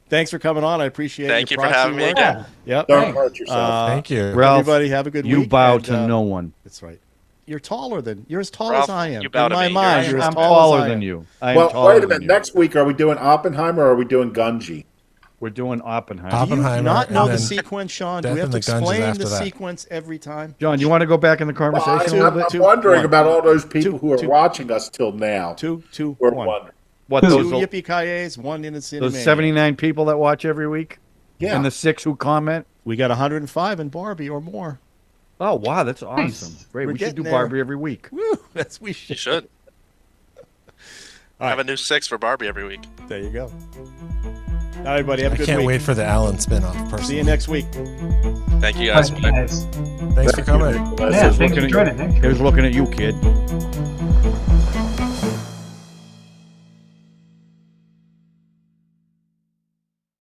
thanks for coming on. I appreciate it. Thank you for having me again. Yep. Don't hurt yourself. Thank you. Ralph, Everybody have a good you week. bow and, to no one. That's right. You're as tall Ralph, as I am. you bow In to my me. mind, you're as I'm tall taller as I than am. you. I am Well, taller wait a than minute. you. Next week, are we doing Oppenheimer or are we doing Gunji? We're doing Oppenheimer. Do you Oppenheimer, not and know the then sequence, Sean? Do Death we have and to the Guns is explain after the that. sequence every time? John, you want to go back in the conversation a little bit? I'm wondering One. about all those people Two, who are two. watching us till now. Two, We're one. wondering. What Two those Yippee-Ki-Yays, one in the cinema. those 79 people that watch every week, Yeah. and the 6 who comment? We got 105 in Barbie or more. Oh wow, that's awesome! Nice. Great, We're we should getting do there. Barbie every week. Woo, we You should. should. Have a new 6 for Barbie every week. There you go. All right, everybody, have a I good can't week. wait for the Allen spinoff. See you Personally, next week. Thank you Bye, guys. guys. thanks for coming. Yeah, thanks for looking at joining, Nick. He was looking at you, kid.